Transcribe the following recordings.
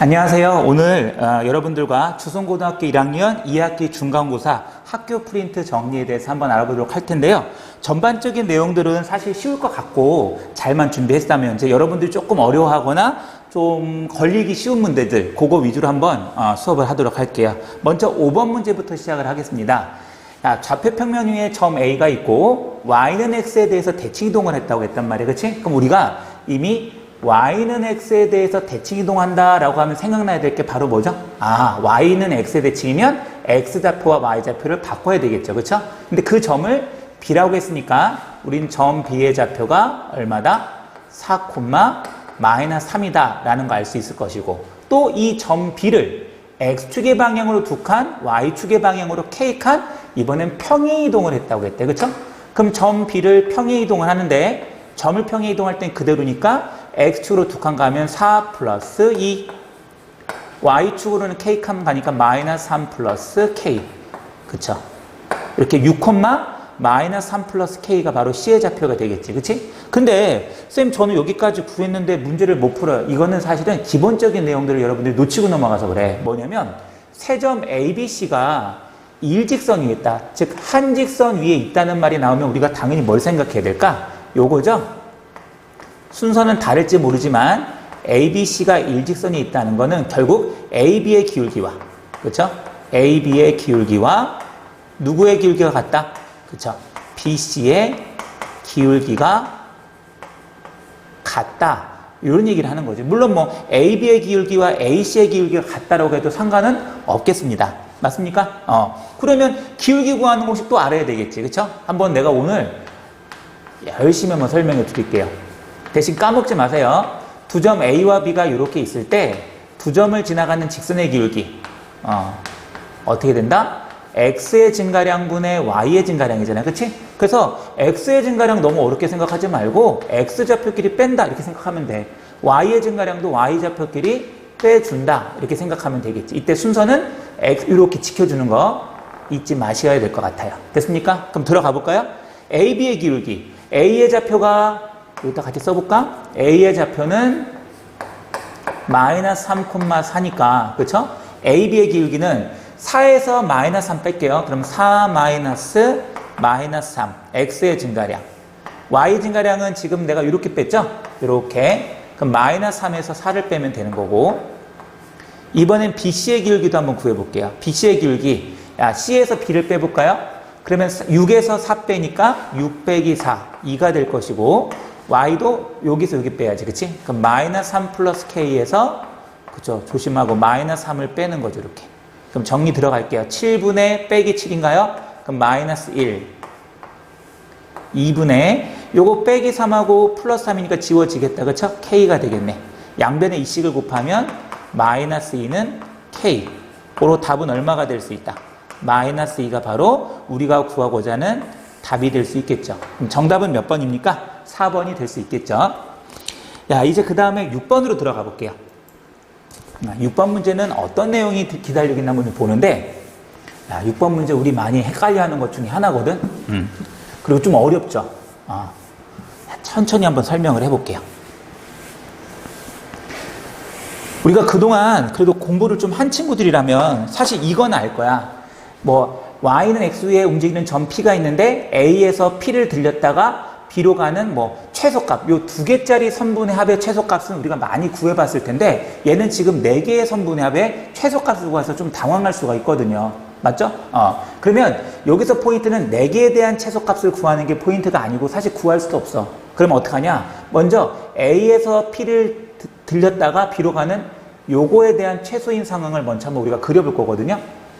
안녕하세요. 오늘 여러분들과 주성고등학교 1학년 2학기 중간고사 학교 프린트 정리에 대해서 한번 알아보도록 할 텐데요. 전반적인 내용들은 사실 쉬울 것 같고 잘만 준비했다면 이제 여러분들이 조금 어려워하거나 좀 걸리기 쉬운 문제들 그거 위주로 한번 수업을 하도록 할게요. 먼저 5번 문제부터 시작을 하겠습니다. 좌표평면 위에 점 A가 있고 y는 x에 대해서 대칭이동을 했다고 했단 말이에요. 그치? 그럼 우리가 이미 y는 x에 대해서 대칭이동한다 라고 하면 생각나야 될 게 바로 뭐죠? y는 x에 대칭이면 x좌표와 y좌표를 바꿔야 되겠죠. 그쵸? 근데 그 점을 b라고 했으니까 우린 점 b의 좌표가 얼마다? 4, -3이다 라는 거 알 수 있을 것이고, 또 이 점 b를 x축의 방향으로 2칸, y축의 방향으로 k칸, 이번엔 평행이동을 했다고 했대. 그쵸? 그럼 점 b를 평행이동을 하는데 점을 평행이동할 땐 그대로니까 x축으로 2칸 가면 4 + 2, y축으로는 k칸 가니까 -3 + k. 그쵸? 이렇게 6, -3 + k가 바로 c의 좌표가 되겠지. 그치? 근데 쌤 저는 여기까지 구했는데 문제를 못 풀어요. 이거는 사실은 기본적인 내용들을 여러분들이 놓치고 넘어가서 그래. 뭐냐면 세 점 ABC가 일직선 위에 있다. 즉 한직선 위에 있다는 말이 나오면 우리가 당연히 뭘 생각해야 될까? 요거죠? 순서는 다를지 모르지만 ABC가 일직선이 있다는 거는 결국 AB의 기울기와, 그렇죠? AB의 기울기와 누구의 기울기가 같다? 그렇죠? BC의 기울기가 같다. 이런 얘기를 하는 거죠. 물론 뭐 AB의 기울기와 AC의 기울기가 같다라고 해도 상관은 없겠습니다. 맞습니까? 그러면 기울기 구하는 공식 또 알아야 되겠지. 그렇죠? 한번 내가 오늘 열심히 한번 설명해 드릴게요. 대신 까먹지 마세요. 두 점 A와 B가 이렇게 있을 때 두 점을 지나가는 직선의 기울기 어떻게 된다? X의 증가량분의 Y의 증가량이잖아요. 그치? 그래서 X의 증가량 너무 어렵게 생각하지 말고 X좌표끼리 뺀다 이렇게 생각하면 돼. Y의 증가량도 Y좌표끼리 빼준다 이렇게 생각하면 되겠지. 이때 순서는 X 이렇게 지켜주는 거 잊지 마셔야 될 것 같아요. 됐습니까? 그럼 들어가 볼까요? AB의 기울기. A의 좌표가 여기다 같이 써볼까? A의 좌표는 -3,4니까, 그쵸? AB의 기울기는 4에서 -3 뺄게요. 그럼 4 -3, X의 증가량. Y 증가량은 지금 내가 이렇게 뺐죠? 이렇게. 그럼 -3에서 4를 빼면 되는 거고. 이번엔 BC의 기울기도 한번 구해볼게요. BC의 기울기. C에서 B를 빼볼까요? 그러면 6에서 4 빼니까 6 빼기 4, 2가 될 것이고, y도 여기서 여기 빼야지, 그치? 그럼 -3 + k에서, 그쵸? 조심하고 -3을 빼는 거죠, 이렇게. 그럼 정리 들어갈게요. 7분의 빼기 7인가요? 그럼 -1. 2분의, 요거 빼기 3하고 플러스 3이니까 지워지겠다, 그쵸? k가 되겠네. 양변에 이식을 곱하면 -2는 k. 고로 답은 얼마가 될 수 있다? -2가 바로 우리가 구하고자 하는 답이 될 수 있겠죠. 그럼 정답은 몇 번입니까? 4번이 될 수 있겠죠. 이제 그 다음에 6번으로 들어가 볼게요. 6번 문제는 어떤 내용이 기다리고 있나 한번 보는데, 6번 문제 우리 많이 헷갈려 하는 것 중에 하나거든. 그리고 좀 어렵죠. 천천히 한번 설명을 해볼게요. 우리가 그동안 그래도 공부를 좀 한 친구들이라면 사실 이건 알 거야. 뭐 y는 x 위에 움직이는 점 P가 있는데 A에서 P를 들렸다가 B로 가는 뭐 최소값, 요 2개짜리 선분의 합의 최소값은 우리가 많이 구해봤을 텐데 얘는 지금 4개의 선분의 합의 최소값을 구해서 좀 당황할 수가 있거든요. 맞죠? 그러면 여기서 포인트는 4개에 대한 최소값을 구하는 게 포인트가 아니고 사실 구할 수도 없어. 그러면 어떡하냐? 먼저 A에서 P를 들렸다가 B로 가는 요거에 대한 최소인 상황을 먼저 한번 우리가 그려볼 거거든요.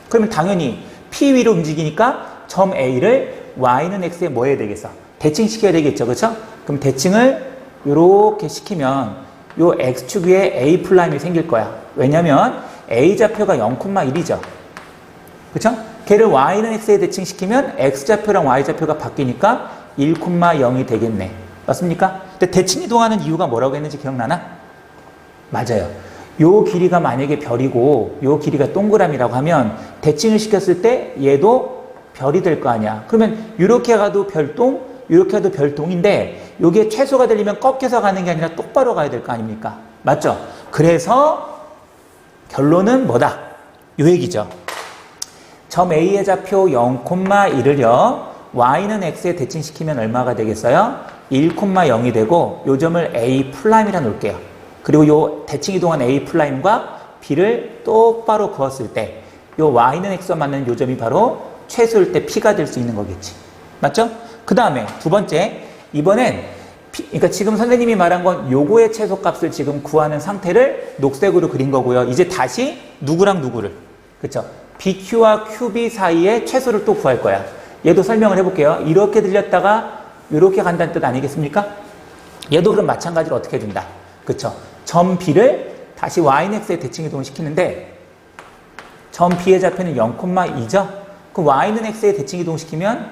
그러면 당연히 P 위로 움직이니까 점 A를 y는 x에 뭐 해야 되겠어? 대칭시켜야 되겠죠. 그쵸? 그럼 대칭을 이렇게 시키면 요 x축 위에 A'이 생길 거야. 왜냐면 A좌표가 0,1이죠. 그쵸? 걔를 y는 x에 대칭시키면 x좌표랑 y좌표가 바뀌니까 1,0이 되겠네. 맞습니까? 근데 대칭 이동하는 이유가 뭐라고 했는지 기억나나? 맞아요. 요 길이가 만약에 별이고 요 길이가 동그라미라고 하면 대칭을 시켰을 때 얘도 별이 될 거 아니야. 그러면 이렇게 가도 별동, 이렇게 가도 별동인데 요게 최소가 되려면 꺾여서 가는 게 아니라 똑바로 가야 될 거 아닙니까? 맞죠? 그래서 결론은 뭐다? 요 얘기죠. 점 A의 좌표 0,1을요. y는 x에 대칭시키면 얼마가 되겠어요? 1,0이 되고 요 점을 A'이라 놓을게요. 그리고 요 대칭 이동한 A'과 B를 똑바로 그었을 때 요 y는 x와 맞는 요 점이 바로 최소일 때 P가 될 수 있는 거겠지. 맞죠? 그 다음에 두 번째, 이번엔 그러니까 지금 선생님이 말한 건 요거의 최소값을 지금 구하는 상태를 녹색으로 그린 거고요. 이제 다시 누구랑 누구를, 그쵸? BQ와 QB 사이의 최소를 또 구할 거야. 얘도 설명을 해볼게요. 이렇게 들렸다가 이렇게 간다는 뜻 아니겠습니까? 얘도 그럼 마찬가지로 어떻게 해준다? 그쵸? 점 B를 다시 y는 x에 대칭 이동을 시키는데 점 B의 좌표는 0,2죠? 그럼 y는 x에 대칭 이동시키면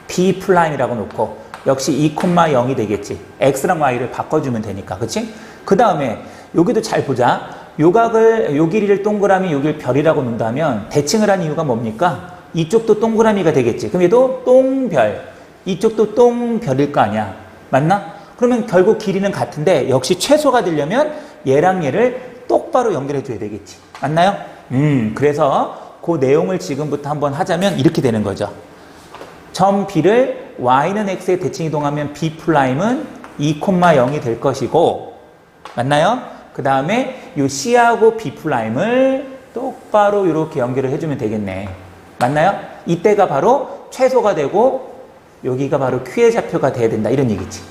B'이라고 놓고 역시 2,0이 되겠지. x랑 y를 바꿔주면 되니까. 그치? 그 다음에 여기도 잘 보자. 요 길이를 동그라미, 요 길 별이라고 놓는다면 대칭을 한 이유가 뭡니까? 이쪽도 동그라미가 되겠지. 그럼 얘도 똥별, 이쪽도 똥별일 거 아니야. 맞나? 그러면 결국 길이는 같은데 역시 최소가 되려면 얘랑 얘를 똑바로 연결해 줘야 되겠지. 맞나요? 그래서 그 내용을 지금부터 한번 하자면 이렇게 되는 거죠. 점 B를 y는 x에 대칭 이동하면 B'은 2,0이 될 것이고, 맞나요? 그 다음에 이 C하고 B'을 똑바로 이렇게 연결을 해주면 되겠네. 맞나요? 이때가 바로 최소가 되고 여기가 바로 Q의 좌표가 돼야 된다. 이런 얘기지.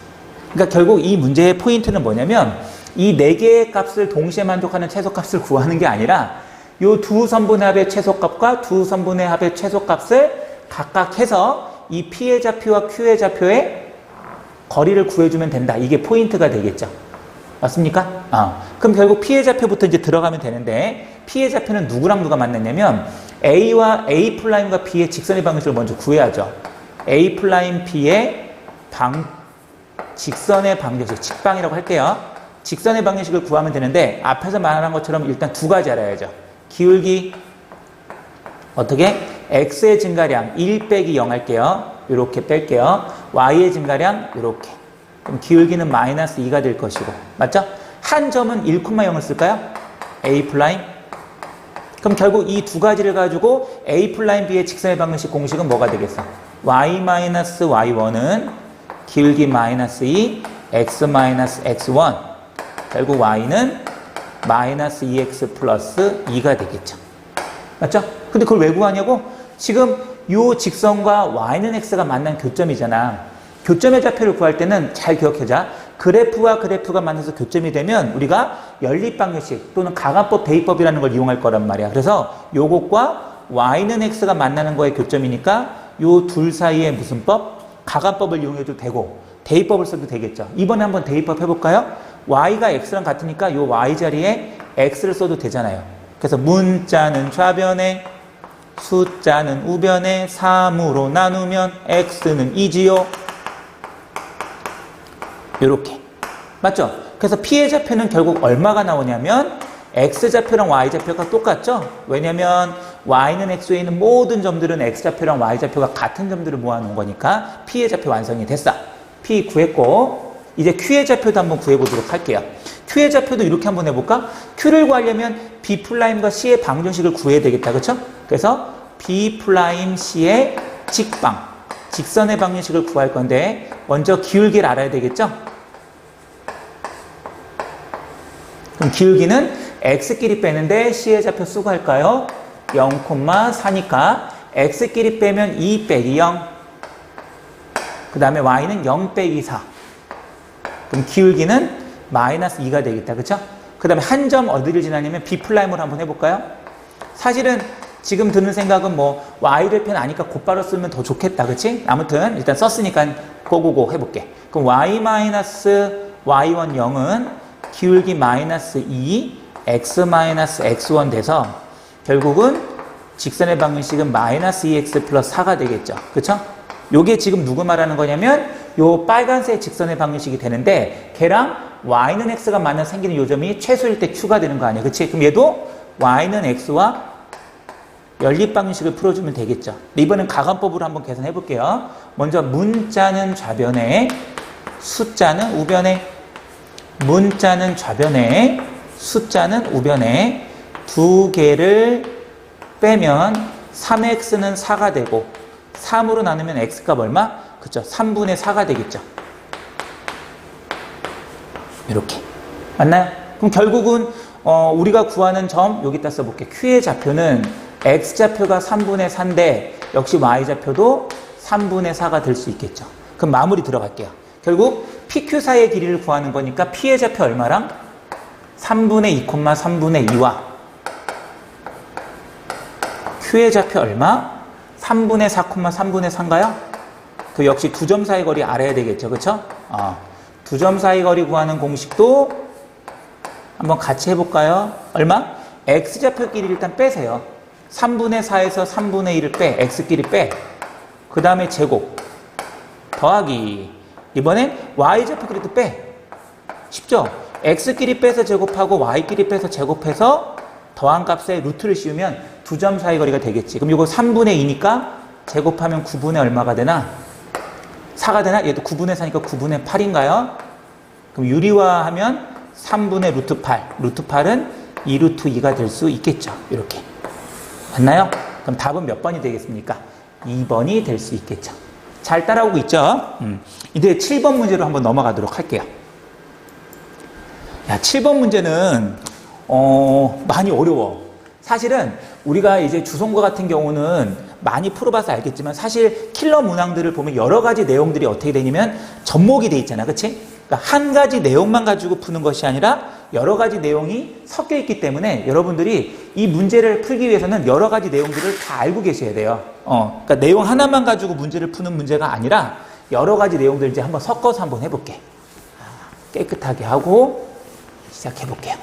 그러니까 결국 이 문제의 포인트는 뭐냐면 이 네 개의 값을 동시에 만족하는 최소값을 구하는 게 아니라 이 두 선분의 합의 최소값과 두 선분의 합의 최소값을 각각 해서 이 P의 좌표와 Q의 좌표의 거리를 구해주면 된다. 이게 포인트가 되겠죠. 맞습니까? 그럼 결국 P의 좌표부터 이제 들어가면 되는데 P의 좌표는 누구랑 누가 만났냐면 A와 A'과 B의 직선의 방정식을 먼저 구해야죠. A'B의 직선의 방정식, 직방이라고 할게요. 직선의 방정식을 구하면 되는데 앞에서 말한 것처럼 일단 두 가지 알아야죠. 기울기 어떻게? x의 증가량 1 빼기 0 할게요. 이렇게 뺄게요. y의 증가량 이렇게. 그럼 기울기는 마이너스 2가 될 것이고. 맞죠? 한 점은 1,0을 쓸까요? A'. 그럼 결국 이 두 가지를 가지고 A'B의 직선의 방정식 공식은 뭐가 되겠어? y-y1은 기울기 마이너스 2, x-x1. 결국 y는 마이너스 2x 플러스 2가 되겠죠. 맞죠? 근데 그걸 왜 구하냐고? 지금 이 직선과 y는 x가 만난 교점이잖아. 교점의 좌표를 구할 때는 잘 기억해자. 그래프와 그래프가 만나서 교점이 되면 우리가 연립방정식 또는 가간법, 대입법이라는 걸 이용할 거란 말이야. 그래서 요것과 y는 x가 만나는 거의 교점이니까 요 둘 사이에 무슨 법? 가간법을 이용해도 되고 대입법을 써도 되겠죠. 이번에 한번 대입법 해볼까요? y가 x랑 같으니까 요 y 자리에 x를 써도 되잖아요. 그래서 문자는 좌변에, 숫자는 우변에 3으로 나누면 x는 2지요. 요렇게. 맞죠? 그래서 P의 좌표는 결국 얼마가 나오냐면 x좌표랑 y좌표가 똑같죠? 왜냐면 y는 x에 있는 모든 점들은 x좌표랑 y좌표가 같은 점들을 모아놓은 거니까 P의 좌표 완성이 됐어. P 구했고 이제 Q의 좌표도 한번 구해보도록 할게요. Q의 좌표도 이렇게 한번 해볼까? Q를 구하려면 B'과 C의 방정식을 구해야 되겠다. 그쵸? 그래서 B'C의 직방, 직선의 방정식을 구할 건데 먼저 기울기를 알아야 되겠죠? 그럼 기울기는 x끼리 빼는데 C의 좌표 쓰고 할까요? 0,4니까 x끼리 빼면 2 빼기 0. 그 다음에 y는 0 빼기 4. 그럼 기울기는 마이너스 2가 되겠다. 그쵸? 그 다음에 한 점 어디를 지나냐면 B'으로 한번 해볼까요? 사실은 지금 드는 생각은 뭐 y를 편 아니까 곧바로 쓰면 더 좋겠다. 그치? 아무튼 일단 썼으니까 고고고 해볼게. 그럼 y-y1 0은 기울기 마이너스 2 x-x1 돼서 결국은 직선의 방정식은 마이너스 2x 플러스 4가 되겠죠. 그쵸? 요게 지금 누구 말하는 거냐면 요 빨간색 직선의 방정식이 되는데 걔랑 y는 x가 만나 생기는 요점이 최소일 때 q가 되는 거 아니야. 그치? 그럼 얘도 y는 x와 연립 방정식을 풀어주면 되겠죠. 이번엔 가간법으로 한번 계산해 볼게요. 먼저 문자는 좌변에, 숫자는 우변에, 문자는 좌변에, 숫자는 우변에. 두 개를 빼면 3x는 4가 되고 3으로 나누면 x값 얼마? 그쵸? 3분의 4가 되겠죠. 이렇게. 맞나요? 그럼 결국은 우리가 구하는 점 여기다 써볼게. Q의 좌표는 X좌표가 3분의 4인데 역시 Y좌표도 3분의 4가 될 수 있겠죠. 그럼 마무리 들어갈게요. 결국 PQ 사이의 길이를 구하는 거니까 P의 좌표 얼마랑? 3분의 2, 3분의 2와 Q의 좌표 얼마? 3분의 4, 3분의 4인가요? 그 역시 두 점 사이 거리 알아야 되겠죠. 그쵸? 두 점 사이 거리 구하는 공식도 한번 같이 해볼까요? 얼마? X좌표 끼리 일단 빼세요. 3분의 4에서 3분의 1을 빼. X끼리 빼. 그 다음에 제곱. 더하기. 이번엔 Y좌표 끼리도 빼. 쉽죠? X끼리 빼서 제곱하고 Y끼리 빼서 제곱해서 더한 값에 루트를 씌우면 두 점 사이 거리가 되겠지. 그럼 이거 3분의 2니까 제곱하면 9분의 얼마가 되나? 4가 되나? 얘도 9분의 4니까 9분의 8인가요? 그럼 유리화하면 3분의 루트 8. 루트 8은 2 루트 2가 될 수 있겠죠. 이렇게. 맞나요? 그럼 답은 몇 번이 되겠습니까? 2번이 될 수 있겠죠. 잘 따라오고 있죠? 이제 7번 문제로 한번 넘어가도록 할게요. 야, 7번 문제는 많이 어려워. 사실은 우리가 이제 주성과 같은 경우는 많이 풀어봐서 알겠지만 사실 킬러 문항들을 보면 여러 가지 내용들이 어떻게 되냐면 접목이 돼 있잖아. 그치? 그러니까 한 가지 내용만 가지고 푸는 것이 아니라 여러 가지 내용이 섞여 있기 때문에 여러분들이 이 문제를 풀기 위해서는 여러 가지 내용들을 다 알고 계셔야 돼요. 그러니까 내용 하나만 가지고 문제를 푸는 문제가 아니라 여러 가지 내용들 이제 한번 섞어서 한번 해볼게. 깨끗하게 하고 시작해볼게요.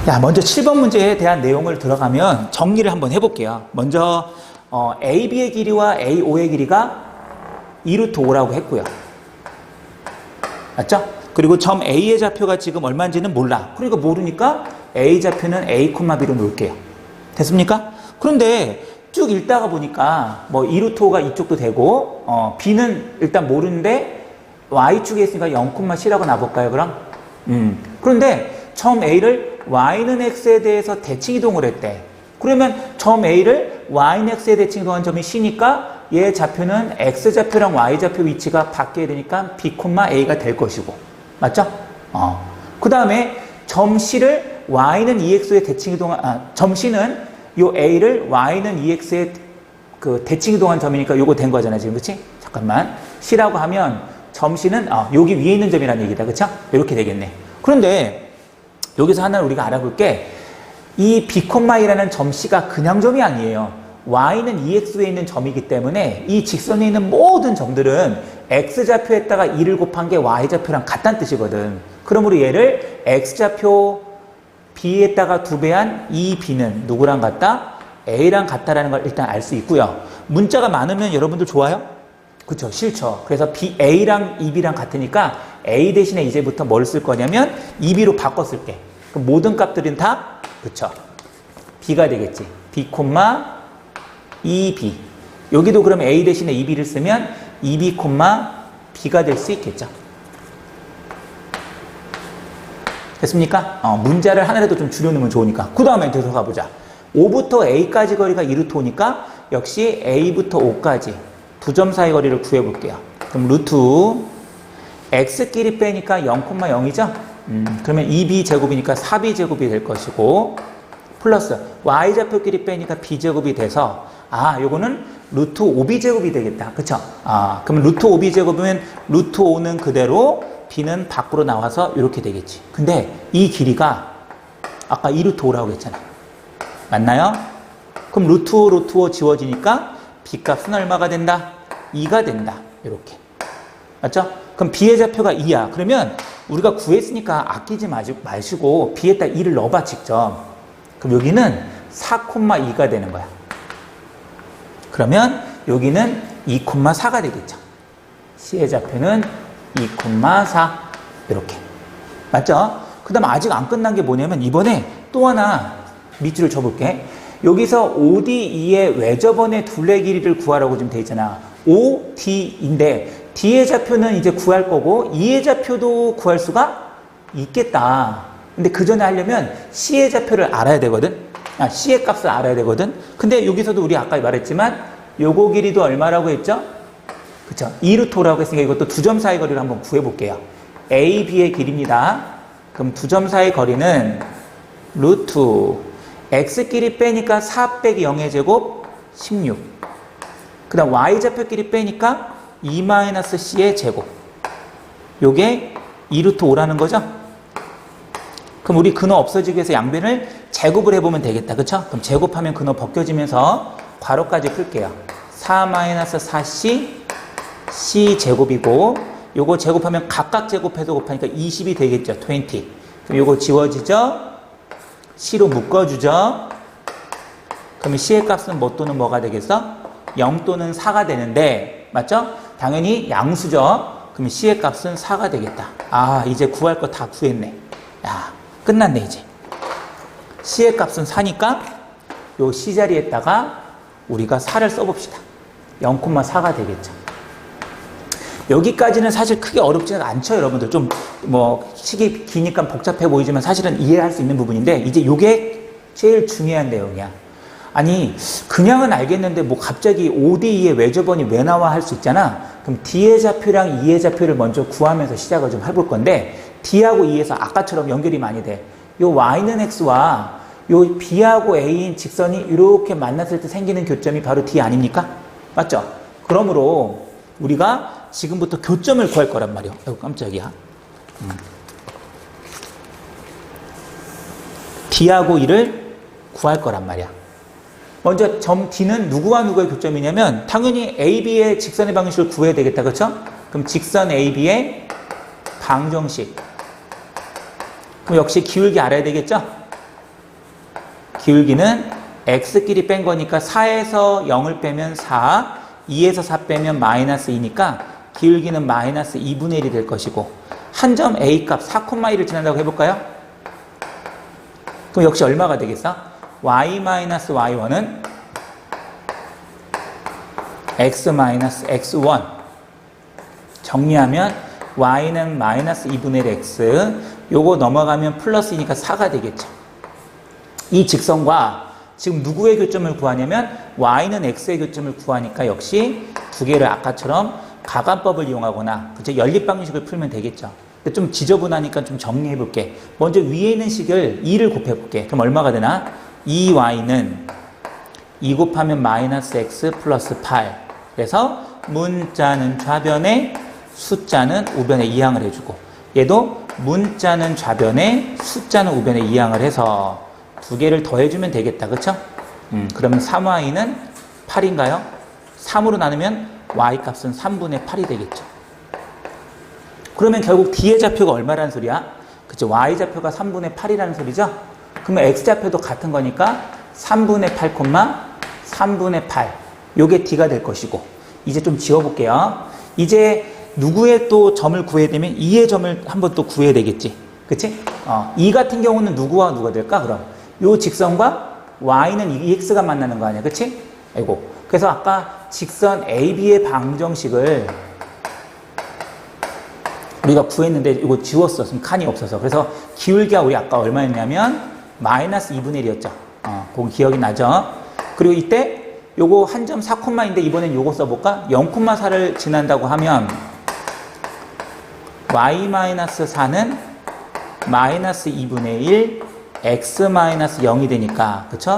자, 먼저 7번 문제에 대한 내용을 들어가면 정리를 한번 해볼게요. 먼저 AB의 길이와 AO의 길이가 2루트 5라고 했고요. 맞죠? 그리고 점 A의 좌표가 지금 얼마인지는 몰라. 그러니까 모르니까 A 좌표는 A, B로 놓을게요. 됐습니까? 그런데 쭉 읽다가 보니까 뭐 2루트 5가 이쪽도 되고 B는 일단 모르는데 Y축에 있으니까 0,C라고 놔볼까요, 그럼? 그런데 점 A를 Y는 X에 대해서 대칭 이동을 했대. 그러면 점 A를 Y는 X에 대칭 이동한 점이 C니까 얘 좌표는 X좌표랑 Y좌표 위치가 바뀌어야 되니까 B, A가 될 것이고. 맞죠? 그 다음에 점 C를 Y는 EX에 대칭 이동한, 점 C는 요 A를 Y는 EX에 그 대칭 이동한 점이니까 요거 된 거잖아요, 지금. 그치? 잠깐만. C라고 하면 점 C는, 여기 위에 있는 점이라는 얘기다. 그쵸? 이렇게 되겠네. 그런데 여기서 하나를 우리가 알아볼 게 이 B, E라는 점 C가 그냥 점이 아니에요. Y는 EX에 있는 점이기 때문에 이 직선에 있는 모든 점들은 X좌표에다가 2를 곱한 게 Y좌표랑 같다는 뜻이거든. 그러므로 얘를 X좌표 B에다가 2배한 이 B는 누구랑 같다? A랑 같다라는 걸 일단 알 수 있고요. 문자가 많으면 여러분들 좋아요? 그쵸? 싫죠. 그래서 A랑 2B랑 같으니까 A 대신에 이제부터 뭘 쓸 거냐면 2B로 바꿔 쓸게. 그럼 모든 값들은 다 그쵸? B가 되겠지. B, 2B. 여기도 그럼 A 대신에 2B를 쓰면 2B, B가 될 수 있겠죠. 됐습니까? 문자를 하나라도 좀 줄여놓으면 좋으니까. 그 다음에 들어가 보자. 5부터 A까지 거리가 2루트 5니까 역시 A부터 5까지 두 점 사이 거리를 구해볼게요. 그럼 루트 X끼리 빼니까 0,0이죠? 그러면 2B 제곱이니까 4B 제곱이 될 것이고 플러스 Y좌표끼리 빼니까 B제곱이 돼서 요거는 루트 5B 제곱이 되겠다. 그쵸? 그럼 루트 5B 제곱이면 루트 5는 그대로 B는 밖으로 나와서 이렇게 되겠지. 근데 이 길이가 아까 2루트 5라고 했잖아. 맞나요? 그럼 루트 5 지워지니까 B 값은 얼마가 된다? 2가 된다. 이렇게. 맞죠? 그럼 B의 좌표가 2야. 그러면 우리가 구했으니까 아끼지 마시고 B에다 2를 넣어봐 직접. 그럼 여기는 4,2가 되는 거야. 그러면 여기는 2,4가 되겠죠. C의 좌표는 2,4 이렇게. 맞죠? 그 다음 아직 안 끝난 게 뭐냐면 이번에 또 하나 밑줄을 쳐볼게. 여기서 OD2의 외접원의 둘레 길이를 구하라고 지금 돼 있잖아. OD인데 D의 좌표는 이제 구할 거고 E의 좌표도 구할 수가 있겠다. 근데 그 전에 하려면 C의 좌표를 알아야 되거든. C의 값을 알아야 되거든. 근데 여기서도 우리 아까 말했지만 요거 길이도 얼마라고 했죠? 그쵸? 2루트5라고 했으니까 이것도 두 점 사이 거리를 한번 구해볼게요. A, B의 길이입니다. 그럼 두 점 사이 거리는 루트 X끼리 빼니까 4 빼기 0의 제곱 16. 그 다음 Y좌표끼리 빼니까 2-C의 제곱. 요게 2루트5라는 거죠? 그럼 우리 근호 없어지기 위해서 양변을 제곱을 해보면 되겠다. 그쵸? 그럼 제곱하면 근호 벗겨지면서 괄호까지 풀게요. 4-4C C 제곱이고 요거 제곱하면 각각 제곱해서 곱하니까 20이 되겠죠. 20. 그럼 요거 지워지죠? C로 묶어주죠? 그러면 C의 값은 뭐 또는 뭐가 되겠어? 0 또는 4가 되는데 맞죠? 당연히 양수죠? 그러면 C의 값은 4가 되겠다. 아 이제 구할 거 다 구했네. 야 끝났네 이제. C의 값은 4니까 요 C 자리에다가 우리가 4를 써봅시다. 0,4가 되겠죠. 여기까지는 사실 크게 어렵지는 않죠, 여러분들. 좀 뭐 식이 기니까 복잡해 보이지만 사실은 이해할 수 있는 부분인데 이제 이게 제일 중요한 내용이야. 아니 그냥은 알겠는데 뭐 갑자기 5D2의 외접원이 왜 나와 할 수 있잖아. 그럼 D의 좌표랑 E의 좌표를 먼저 구하면서 시작을 좀 해볼 건데 D하고 E에서 아까처럼 연결이 많이 돼. 요 Y는 X와 요 B하고 A인 직선이 이렇게 만났을 때 생기는 교점이 바로 D 아닙니까? 맞죠? 그러므로 우리가 지금부터 교점을 구할 거란 말이야. 아이고 깜짝이야. D하고 E를 구할 거란 말이야. 먼저 점 D는 누구와 누구의 교점이냐면 당연히 AB의 직선의 방정식을 구해야 되겠다. 그렇죠? 그럼 직선 AB의 방정식. 그럼 역시 기울기 알아야 되겠죠? 기울기는 X끼리 뺀 거니까 4에서 0을 빼면 4, 2에서 4 빼면 마이너스 2니까 기울기는 마이너스 2분의 1이 될 것이고 한 점 A값 4,1을 지난다고 해볼까요? 그럼 역시 얼마가 되겠어? Y-Y1은 X-X1 정리하면 Y는 마이너스 2분의 1 X 요거 넘어가면 플러스이니까 4가 되겠죠. 이 직선과 지금 누구의 교점을 구하냐면 Y는 X의 교점을 구하니까 역시 두 개를 아까처럼 가관법을 이용하거나 그쵸? 연립방정식을 풀면 되겠죠. 근데 좀 지저분하니까 좀 정리해 볼게. 먼저 위에 있는 식을 2를 곱해 볼게. 그럼 얼마가 되나? 2Y는 2 곱하면 마이너스 X 플러스 8. 그래서 문자는 좌변에 숫자는 우변에 이항을 해주고 얘도 문자는 좌변에 숫자는 우변에 이항을 해서 두 개를 더해주면 되겠다. 그쵸? 그러면 3Y는 8인가요? 3으로 나누면 Y값은 3분의 8이 되겠죠. 그러면 결국 D의 좌표가 얼마라는 소리야? 그쵸? Y좌표가 3분의 8이라는 소리죠? 그러면 X좌표도 같은 거니까 3분의 8, 3분의 8. 요게 D가 될 것이고 이제 좀 지워볼게요. 이제 누구의 또 점을 구해야 되면 2의 점을 한번 또 구해야 되겠지. 그치? 2 같은 경우는 누구와 누가 될까? 그럼 요 직선과 Y는 EX가 만나는 거 아니야. 그치? 아이고. 그래서 아까 직선 AB의 방정식을 우리가 구했는데 이거 지웠어. 지금 칸이 없어서. 그래서 기울기가 우리 아까 얼마였냐면 마이너스 2분의 1이었죠. 그거 기억이 나죠? 그리고 이때 요거 한 점 4콤마인데 이번엔 요거 써볼까? 0,4를 지난다고 하면 Y-4는 마이너스 2분의 1 X-0이 되니까 그쵸?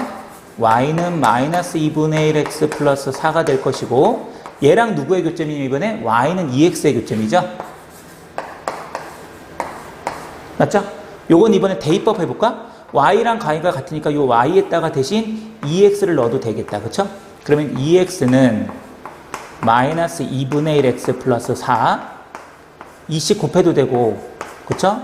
Y는 마이너스 2분의 1 X 플러스 4가 될 것이고 얘랑 누구의 교점이냐면 이번에 Y는 2X의 교점이죠? 맞죠? 요건 이번에 대입법 해볼까? Y랑 Y가 같으니까 요 Y에다가 대신 2X를 넣어도 되겠다. 그쵸? 그러면 2X는 마이너스 2분의 1 X 플러스 4 2씩 곱해도 되고 그쵸?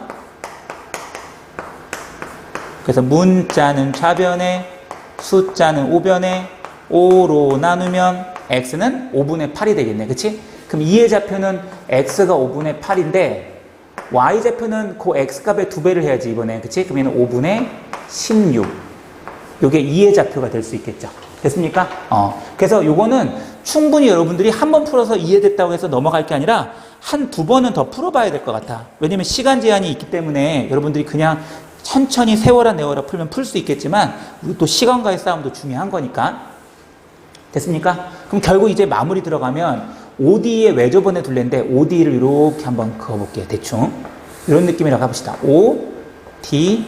그래서 문자는 좌변에 숫자는 우변에 5로 나누면 X는 5분의 8이 되겠네. 그치? 그럼 2의 좌표는 X가 5분의 8인데 Y좌표는 그 X값의 2배를 해야지 이번에. 그치? 그러면 5분의 16. 요게 2의 좌표가 될 수 있겠죠. 됐습니까? 그래서 요거는 충분히 여러분들이 한 번 풀어서 이해됐다고 해서 넘어갈 게 아니라 한 두 번은 더 풀어봐야 될 것 같아. 왜냐면 시간 제한이 있기 때문에 여러분들이 그냥 천천히 세워라 내워라 풀면 풀 수 있겠지만 우리 또 시간과의 싸움도 중요한 거니까. 됐습니까? 그럼 결국 이제 마무리 들어가면 OD의 외접원의 둘레인데 OD를 이렇게 한번 그어볼게요. 대충 이런 느낌이라고 해봅시다. O, D,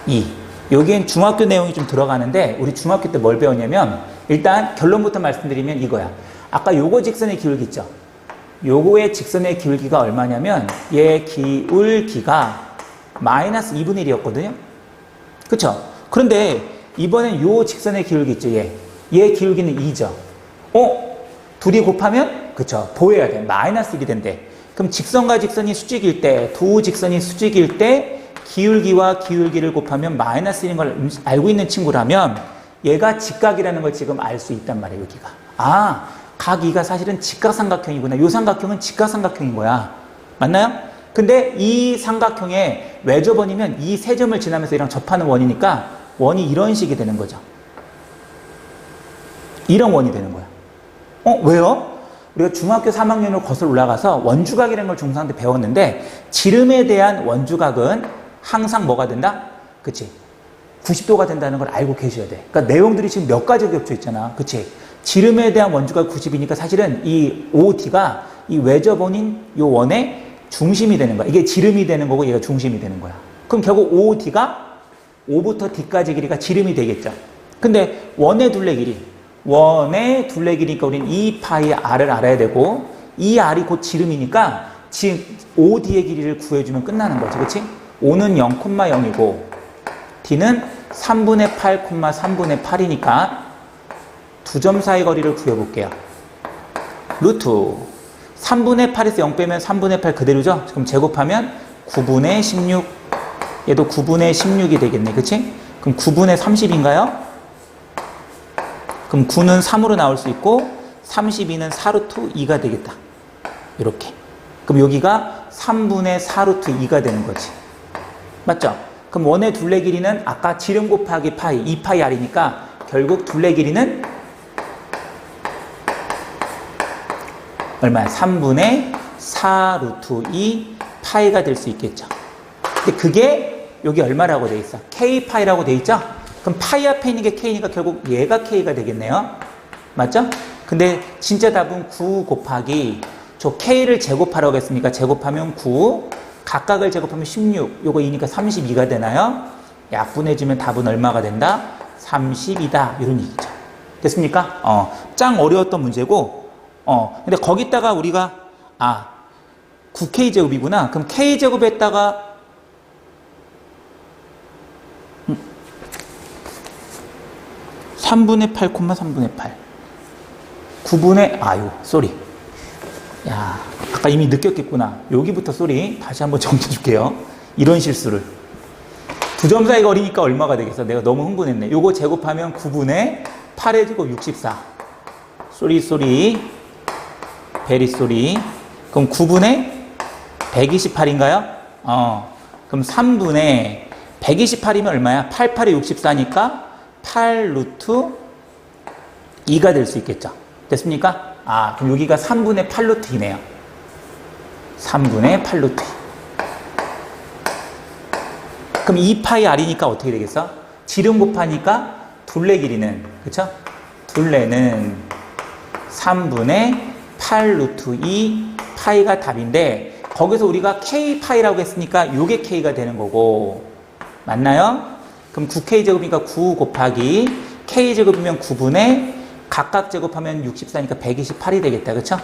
E. 여기엔 중학교 내용이 좀 들어가는데 우리 중학교 때 뭘 배웠냐면 일단 결론부터 말씀드리면 이거야. 아까 요거 직선의 기울기 있죠? 요거의 직선의 기울기가 얼마냐면 얘 기울기가 마이너스 2분의 1이었거든요. 그쵸? 그런데 이번엔 요 직선의 기울기 있죠? 얘 기울기는 2죠. 둘이 곱하면 그쵸? 보여야 돼. 마이너스 1이 된대. 그럼 직선과 직선이 수직일 때, 두 직선이 수직일 때 기울기와 기울기를 곱하면 마이너스 1인 걸 알고 있는 친구라면 얘가 직각이라는 걸 지금 알 수 있단 말이에요. 여기가. 각 2가 사실은 직각삼각형이구나. 요 삼각형은 직각삼각형인 거야. 맞나요? 근데 이 삼각형의 외접원이면 이 세 점을 지나면서 이랑 접하는 원이니까 원이 이런 식이 되는 거죠. 이런 원이 되는 거야. 왜요? 우리가 중학교 3학년으로 거슬러 올라가서 원주각이라는 걸 중3 때 배웠는데 지름에 대한 원주각은 항상 뭐가 된다? 그치? 90도가 된다는 걸 알고 계셔야 돼. 그러니까 내용들이 지금 몇 가지 겹쳐 있잖아. 그치? 지름에 대한 원주각 90이니까 사실은 이 OD가 이 외접원인 이 원의 중심이 되는 거야. 이게 지름이 되는 거고 얘가 중심이 되는 거야. 그럼 결국 OD가 O부터 D까지 길이가 지름이 되겠죠. 근데 원의 둘레 길이니까 우리는 이 파이 R을 알아야 되고 이 R이 곧 지름이니까 지금 OD의 길이를 구해주면 끝나는 거지. 그치? O는 0,0이고 D는 3분의 8, 3분의 8이니까 두 점 사이 거리를 구해볼게요. 루트 3분의 8에서 0 빼면 3분의 8 그대로죠? 그럼 제곱하면 9분의 16 얘도 9분의 16이 되겠네. 그치? 그럼 9분의 30인가요? 그럼 9는 3으로 나올 수 있고 32는 4루트 2가 되겠다. 이렇게. 그럼 여기가 3분의 4루트 2가 되는 거지. 맞죠? 그럼 원의 둘레 길이는 아까 지름 곱하기 파이 2파이 R이니까 결국 둘레 길이는 얼마야? 3분의 4루트 2 파이가 될 수 있겠죠. 근데 그게 여기 얼마라고 돼 있어? K 파이라고 돼 있죠? 그럼 파이 앞에 있는 게 K니까 결국 얘가 K가 되겠네요. 맞죠? 근데 진짜 답은 9 곱하기 저 K를 제곱하라고 했으니까 제곱하면 9 각각을 제곱하면 16 요거 2니까 32가 되나요? 약분해주면 답은 얼마가 된다? 30이다. 이런 얘기죠. 됐습니까? 짱 어려웠던 문제고 근데 거기다가 우리가 9K제곱이구나. 그럼 K제곱에다가 3분의 8, 3분의 8 9분의 쏘리. 야, 아까 이미 느꼈겠구나. 여기부터 쏘리. 다시 한번 정리해줄게요. 이런 실수를. 두 점 사이 거리니까 얼마가 되겠어? 내가 너무 흥분했네. 요거 제곱하면 9분의 8의 제곱 64. 쏘리. 베리 쏘리. 그럼 9분의 128인가요? 그럼 3분의 128이면 얼마야? 8, 8에 64니까 8 루트 2가 될 수 있겠죠. 됐습니까? 그럼 여기가 3분의 8 루트 2네요. 3분의 8 루트 2. 그럼 2파이 R이니까 어떻게 되겠어? 지름 곱하니까 둘레 길이는, 그쵸? 둘레는 3분의 8 루트 2 파이가 답인데 거기서 우리가 K 파이라고 했으니까 요게 K가 되는 거고 맞나요? 그럼 9K 제곱이니까 9 곱하기 K 제곱이면 9분의 각각 제곱하면 64니까 128이 되겠다. 그쵸?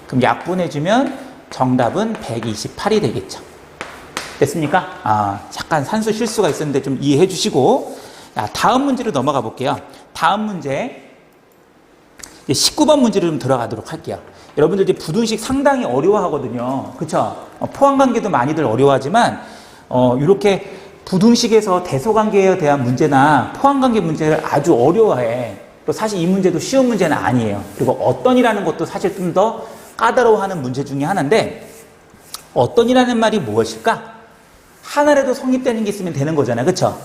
그럼 약분해주면 정답은 128이 되겠죠. 됐습니까? 잠깐 산수 실수가 있었는데 좀 이해해 주시고 다음 문제로 넘어가 볼게요. 다음 문제 19번 문제로 좀 들어가도록 할게요. 여러분들 이제 부등식 상당히 어려워하거든요. 그쵸? 포항관계도 많이들 어려워하지만 이렇게 부등식에서 대소관계에 대한 문제나 포항관계 문제를 아주 어려워해. 또 사실 이 문제도 쉬운 문제는 아니에요. 그리고 어떤이라는 것도 사실 좀 더 까다로워하는 문제 중에 하나인데 어떤이라는 말이 무엇일까? 하나라도 성립되는 게 있으면 되는 거잖아요. 그쵸?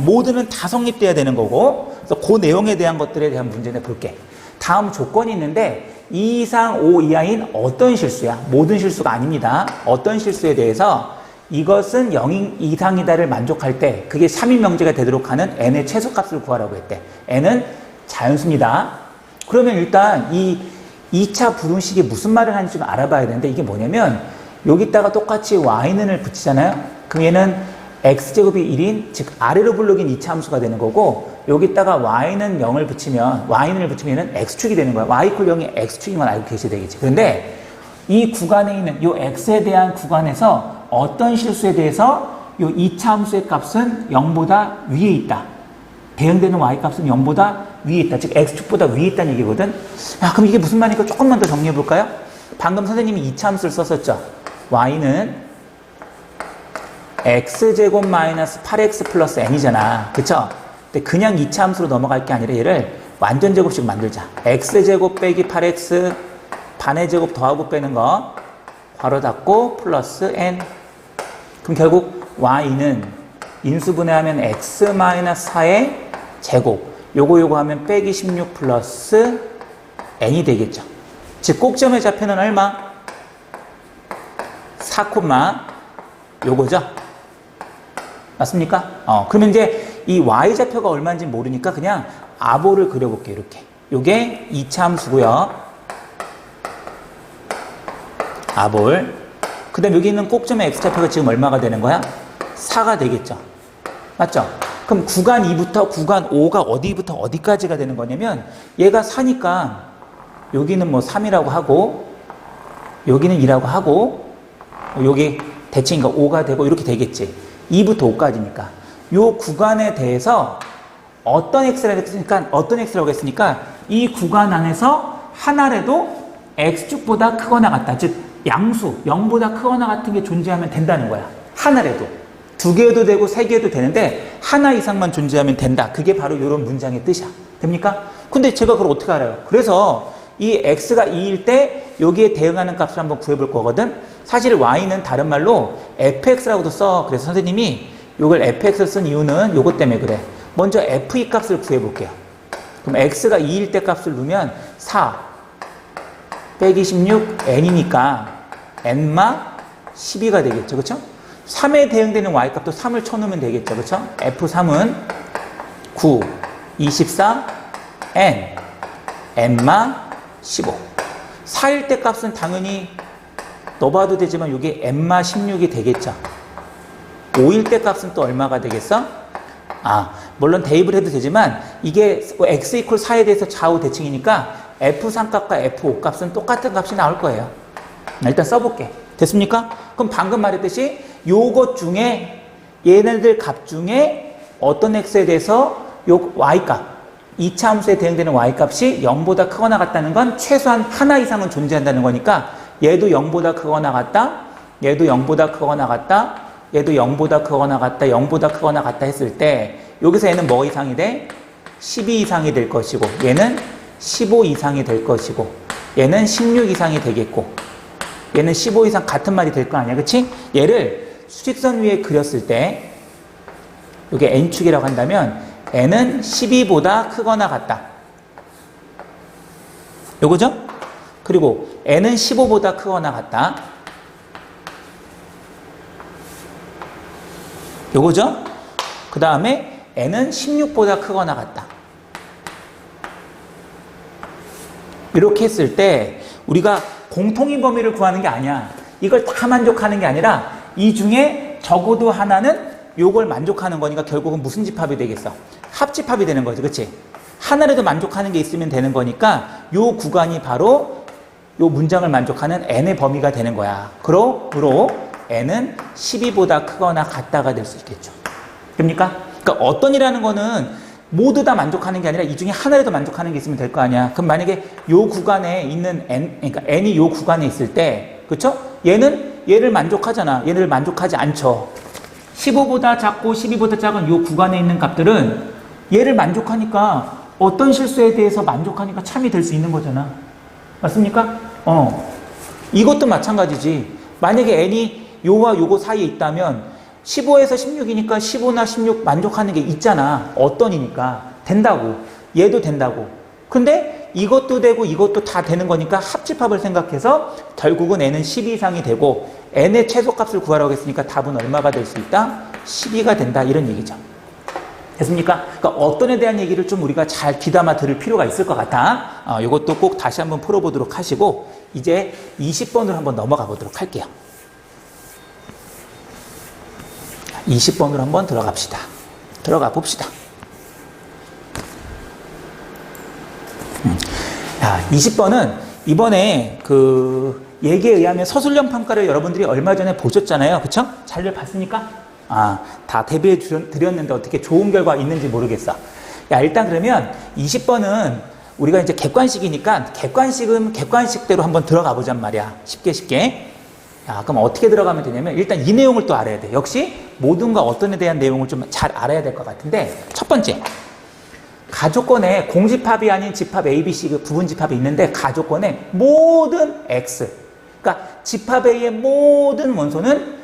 모두는 다 성립돼야 되는 거고 그래서 그 내용에 대한 것들에 대한 문제를 볼게. 다음 조건이 있는데 2 이상 5 이하인 어떤 실수야? 모든 실수가 아닙니다. 어떤 실수에 대해서 이것은 0 이상이다를 만족할 때 그게 3인 명제가 되도록 하는 n의 최소값을 구하라고 했대. n은 자연수입니다. 그러면 일단 이 2차 부등식이 무슨 말을 하는지 좀 알아봐야 되는데 이게 뭐냐면 여기다가 똑같이 y는을 붙이잖아요. 그럼 얘는 x제곱이 1인 즉 아래로 불러긴 2차 함수가 되는 거고 여기다가 y는 0을 붙이면 y는을 붙이면 얘는 x축이 되는 거야. y 이퀄 0이 x축인 건 알고 계셔야 되겠지. 그런데 이 구간에 있는 이 x에 대한 구간에서 어떤 실수에 대해서 이 2차 함수의 값은 0보다 위에 있다. 대응되는 y값은 0보다 위에 있다. 즉 x축보다 위에 있다는 얘기거든. 야, 그럼 이게 무슨 말이니까 조금만 더 정리해 볼까요? 방금 선생님이 2차 함수를 썼었죠. y는 x제곱 마이너스 8x 플러스 n이잖아. 그쵸? 근데 그냥 2차 함수로 넘어갈 게 아니라 얘를 완전 제곱식 만들자. x제곱 빼기 8x 반의 제곱 더하고 빼는 거 괄호 닫고 플러스 n. 그럼 결국 y는 인수분해하면 x 마이너스 4의 제곱 요거 하면 빼기 16 플러스 n이 되겠죠. 즉 꼭점의 좌표는 얼마? 4, 요거죠? 맞습니까? 그러면 이제 이 y좌표가 얼마인지 모르니까 그냥 아보를 그려볼게요. 이렇게. 요게 2차 함수고요. 아볼. 그 다음 여기 있는 꼭점의 x좌표가 지금 얼마가 되는 거야? 4가 되겠죠. 맞죠? 그럼 구간 2부터 구간 5가 어디부터 어디까지가 되는 거냐면 얘가 4니까 여기는 뭐 3이라고 하고 여기는 2라고 하고 여기 대칭이니까 5가 되고 이렇게 되겠지. 2부터 5까지니까 요 구간에 대해서 어떤 x라고 했으니까 이 구간 안에서 하나라도 x축보다 크거나 같다. 즉 양수 0보다 크거나 같은 게 존재하면 된다는 거야. 하나라도. 2개도 되고 3개도 되는데 하나 이상만 존재하면 된다. 그게 바로 이런 문장의 뜻이야. 됩니까? 근데 제가 그걸 어떻게 알아요? 그래서 이 x가 2일 때 여기에 대응하는 값을 한번 구해볼 거거든. 사실 y는 다른 말로 fx라고도 써. 그래서 선생님이 이걸 fx를 쓴 이유는 요것 때문에 그래. 먼저 f2 값을 구해볼게요. 그럼 x가 2일 때 값을 넣으면 4 빼기 16 n이니까 n마 12가 되겠죠. 그렇죠? 3에 대응되는 y값도 3을 쳐놓으면 되겠죠. 그렇죠? f3은 9, 24, n, n마 15. 4일 때 값은 당연히 넣어봐도 되지만 이게 n마 16이 되겠죠. 5일 때 값은 또 얼마가 되겠어? 물론 대입을 해도 되지만 이게 x 이퀄 4에 대해서 좌우 대칭이니까 f3 값과 f5 값은 똑같은 값이 나올 거예요. 일단 써볼게. 됐습니까? 그럼 방금 말했듯이 요것 중에 얘네들 값 중에 어떤 x에 대해서 요 y값 2차 함수에 대응되는 y값이 0보다 크거나 같다는 건 최소한 하나 이상은 존재한다는 거니까 얘도 0보다 크거나 같다, 얘도 0보다 크거나 같다, 얘도 0보다 크거나 같다, 0보다 크거나 같다 했을 때 여기서 얘는 뭐 이상이 돼? 12 이상이 될 것이고 얘는 15 이상이 될 것이고 얘는 16 이상이 되겠고 얘는 15 이상 같은 말이 될 거 아니야. 그치? 얘를 수직선 위에 그렸을 때 이게 n축이라고 한다면 n은 12보다 크거나 같다. 요거죠? 그리고 n은 15보다 크거나 같다. 요거죠? 그 다음에 n은 16보다 크거나 같다. 이렇게 했을 때 우리가 공통인 범위를 구하는 게 아니야. 이걸 다 만족하는 게 아니라 이 중에 적어도 하나는 요걸 만족하는 거니까 결국은 무슨 집합이 되겠어? 합집합이 되는 거지. 그치? 하나라도 만족하는 게 있으면 되는 거니까 요 구간이 바로 요 문장을 만족하는 n의 범위가 되는 거야. 그러므로 n은 12보다 크거나 같다가 될 수 있겠죠. 됩니까? 그러니까 어떤이라는 거는 모두 다 만족하는 게 아니라 이 중에 하나라도 만족하는 게 있으면 될 거 아니야. 그럼 만약에 요 구간에 있는 n, 그러니까 n이 요 구간에 있을 때, 그쵸? 얘는 얘를 만족하잖아. 얘를 만족하지 않죠. 15보다 작고 12보다 작은 요 구간에 있는 값들은 얘를 만족하니까 어떤 실수에 대해서 만족하니까 참이 될 수 있는 거잖아. 맞습니까? 이것도 마찬가지지. 만약에 n이 요와 요거 사이에 있다면 15에서 16이니까 15나 16 만족하는 게 있잖아. 어떤이니까. 된다고. 얘도 된다고. 근데 이것도 되고 이것도 다 되는 거니까 합집합을 생각해서 결국은 n은 12 이상이 되고 n의 최소값을 구하라고 했으니까 답은 얼마가 될 수 있다? 12가 된다. 이런 얘기죠. 됐습니까? 그러니까 어떤에 대한 얘기를 좀 우리가 잘 귀담아 들을 필요가 있을 것 같아. 이것도 꼭 다시 한번 풀어보도록 하시고 이제 20번으로 한번 넘어가 보도록 할게요. 20번으로 한번 들어갑시다. 들어가 봅시다. 20번은 이번에 그 얘기에 의하면 서술형 평가를 여러분들이 얼마 전에 보셨잖아요. 그쵸? 잘 봤습니까? 다 대비해 드렸는데 어떻게 좋은 결과 있는지 모르겠어. 일단 그러면 20번은 우리가 이제 객관식이니까 객관식은 객관식대로 한번 들어가 보잔 말이야. 쉽게. 그럼 어떻게 들어가면 되냐면 일단 이 내용을 또 알아야 돼. 역시 모든과 어떤에 대한 내용을 좀 잘 알아야 될 것 같은데 첫 번째. 가조건에 공집합이 아닌 집합 A, B, C 그 부분 집합이 있는데 가조건에 모든 X 그러니까 집합 A의 모든 원소는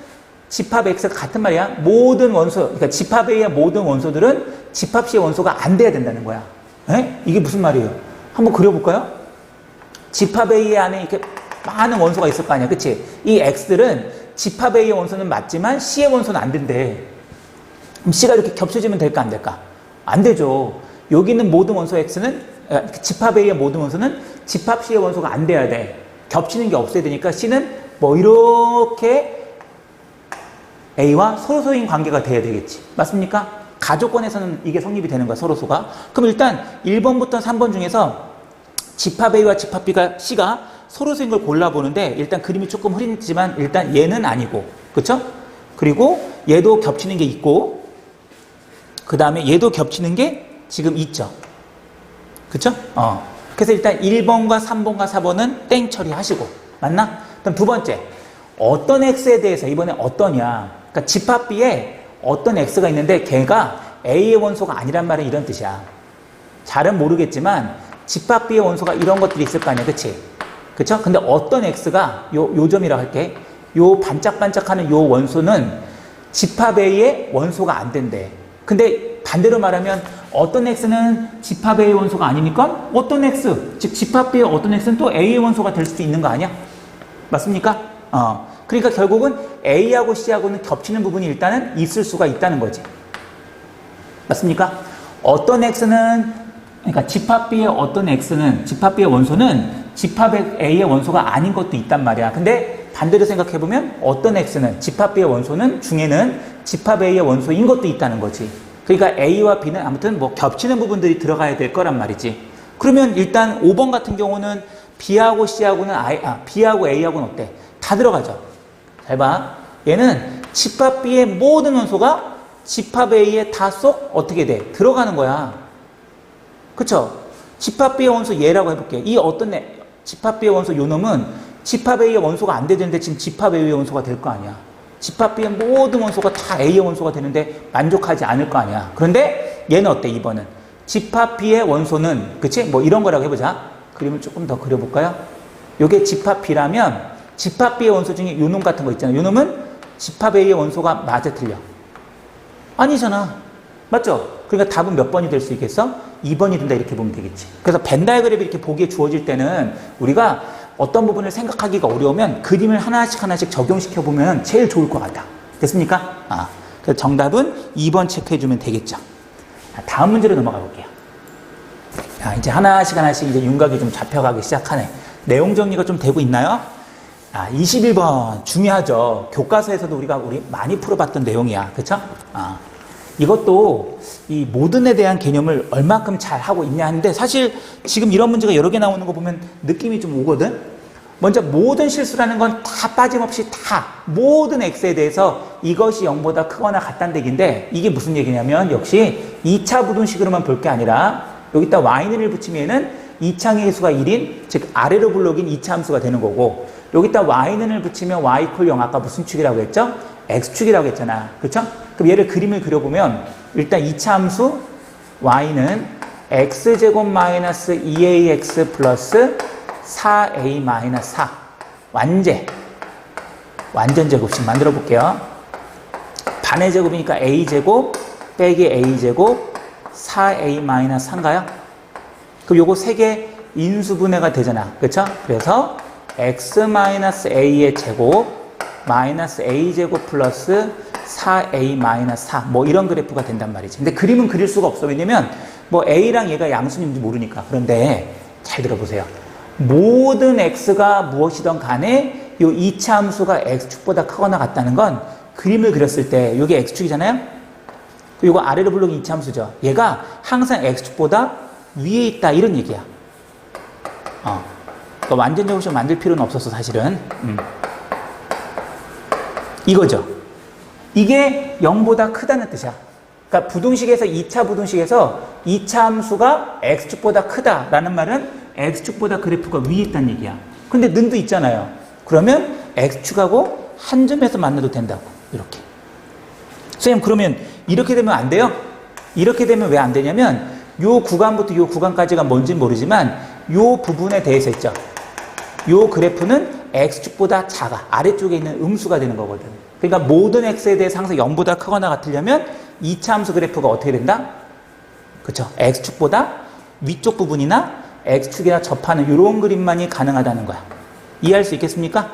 집합 X가 같은 말이야. 모든 원소 그러니까 집합 A의 모든 원소들은 집합 C의 원소가 안 돼야 된다는 거야. 이게 무슨 말이에요? 한번 그려볼까요? 집합 A 안에 이렇게 많은 원소가 있을 거 아니야. 그치? 이 X들은 집합 A의 원소는 맞지만 C의 원소는 안 된대. 그럼 C가 이렇게 겹쳐지면 될까 안 될까? 안 되죠. 여기 있는 모든 원소 X는 집합 A의 모든 원소는 집합 C의 원소가 안 돼야 돼. 겹치는 게 없어야 되니까 C는 뭐 이렇게 A와 서로소인 관계가 돼야 되겠지. 맞습니까? 가조건에서는 이게 성립이 되는 거야. 서로소가. 그럼 일단 1번부터 3번 중에서 집합 A와 집합 B가 C가 서로소인 걸 골라보는데 일단 그림이 조금 흐리지만 일단 얘는 아니고 그쵸? 그리고 얘도 겹치는 게 있고 그 다음에 얘도 겹치는 게 지금 있죠. 그쵸? 그래서 일단 1번과 3번과 4번은 땡 처리하시고. 맞나? 그럼 두 번째. 어떤 X에 대해서 이번에 어떠냐. 그러니까 집합 B에 어떤 X가 있는데 걔가 A의 원소가 아니란 말은 이런 뜻이야. 잘은 모르겠지만 집합 B의 원소가 이런 것들이 있을 거 아니야. 그치? 그쵸? 근데 어떤 X가 요 점이라고 할게. 요 반짝반짝하는 요 원소는 집합 A의 원소가 안 된대. 근데 반대로 말하면 어떤 X는 집합 A의 원소가 아니니까 어떤 X, 즉 집합 B의 어떤 X는 또 A의 원소가 될 수도 있는 거 아니야? 맞습니까? 그러니까 결국은 A하고 C하고는 겹치는 부분이 일단은 있을 수가 있다는 거지. 맞습니까? 어떤 X는 그러니까 집합 B의 어떤 X는 집합 B의 원소는 집합 A의 원소가 아닌 것도 있단 말이야. 근데 반대로 생각해보면 어떤 X는 집합 B의 원소는 중에는 집합 A의 원소인 것도 있다는 거지. 그러니까 A와 B는 아무튼 뭐 겹치는 부분들이 들어가야 될 거란 말이지. 그러면 일단 5번 같은 경우는 B하고 C하고는 B하고 A하고는 어때? 다 들어가죠. 잘 봐. 얘는 집합 B의 모든 원소가 집합 A에 다 쏙 어떻게 돼? 들어가는 거야. 그쵸? 집합 B의 원소 얘라고 해볼게. 이 어떤 집합 B의 원소 요 놈은 집합 A의 원소가 안 되는데 지금 집합 A의 원소가 될 거 아니야. 집합 B의 모든 원소가 다 A의 원소가 되는데 만족하지 않을 거 아니야. 그런데 얘는 어때? 2번은 집합 B의 원소는 그치? 뭐 이런 거라고 해보자. 그림을 조금 더 그려볼까요? 요게 집합 B라면 집합 B의 원소 중에 요 놈 같은 거 있잖아. 요 놈은 집합 A의 원소가 맞아 틀려? 아니잖아. 맞죠? 그러니까 답은 몇 번이 될 수 있겠어? 2번이 된다 이렇게 보면 되겠지. 그래서 벤 다이어그램이 이렇게 보기에 주어질 때는 우리가 어떤 부분을 생각하기가 어려우면 그림을 하나씩 적용시켜 보면 제일 좋을 것 같다. 됐습니까? 그래서 정답은 2번 체크해 주면 되겠죠. 다음 문제로 넘어가 볼게요. 이제 하나씩 이제 윤곽이 좀 잡혀가기 시작하네. 내용 정리가 좀 되고 있나요? 21번 중요하죠. 교과서에서도 우리가 많이 풀어봤던 내용이야. 그쵸? 이것도 이 모든에 대한 개념을 얼마큼 잘 하고 있냐 하는데 사실 지금 이런 문제가 여러 개 나오는 거 보면 느낌이 좀 오거든. 먼저 모든 실수라는 건 다 빠짐없이 다 모든 X에 대해서 이것이 0보다 크거나 같다는 얘기인데 이게 무슨 얘기냐면 역시 2차 부등식으로만 볼 게 아니라 여기다 Y는을 붙이면은 2차의 해수가 1인 즉 아래로 불러긴 2차 함수가 되는 거고 여기다 Y는을 붙이면 Y = 0 아까 무슨 축이라고 했죠? X축이라고 했잖아. 그쵸? 그럼 얘를 그림을 그려보면 일단 2차 함수 Y는 X제곱 마이너스 2AX 플러스 4A-4 완전 제곱식 만들어 볼게요. 반의 제곱이니까 A제곱 빼기 A제곱 4A-3인가요? 그럼 요거 3개 인수분해가 되잖아. 그쵸? 그래서 x-a의 제곱 마이너스 a제곱 플러스 4a 마이너스 4 뭐 이런 그래프가 된단 말이지. 근데 그림은 그릴 수가 없어. 왜냐면 뭐 a랑 얘가 양수인지 모르니까. 그런데 잘 들어보세요. 모든 x가 무엇이든 간에 요 이차 함수가 x축보다 크거나 같다는 건 그림을 그렸을 때 이게 x축이잖아요. 이거 아래로 블록이 이차 함수죠. 얘가 항상 x축보다 위에 있다 이런 얘기야. 완전 제곱식 만들 필요는 없었어 사실은. 이거죠. 이게 0보다 크다는 뜻이야. 그러니까 부등식에서 2차 부등식에서 2차 함수가 x축보다 크다라는 말은 x축보다 그래프가 위에 있다는 얘기야. 근데 는도 있잖아요. 그러면 x축하고 한 점에서 만나도 된다고. 이렇게. 선생님 그러면 이렇게 되면 안 돼요? 이렇게 되면 왜 안 되냐면 요 구간부터 요 구간까지가 뭔지는 모르지만 요 부분에 대해서 있죠. 요 그래프는 x축보다 작아. 아래쪽에 있는 음수가 되는 거거든. 그러니까 모든 x에 대해서 항상 0보다 크거나 같으려면 2차 함수 그래프가 어떻게 된다? 그쵸? x축보다 위쪽 부분이나 x축이나 접하는 이런 그림만이 가능하다는 거야. 이해할 수 있겠습니까?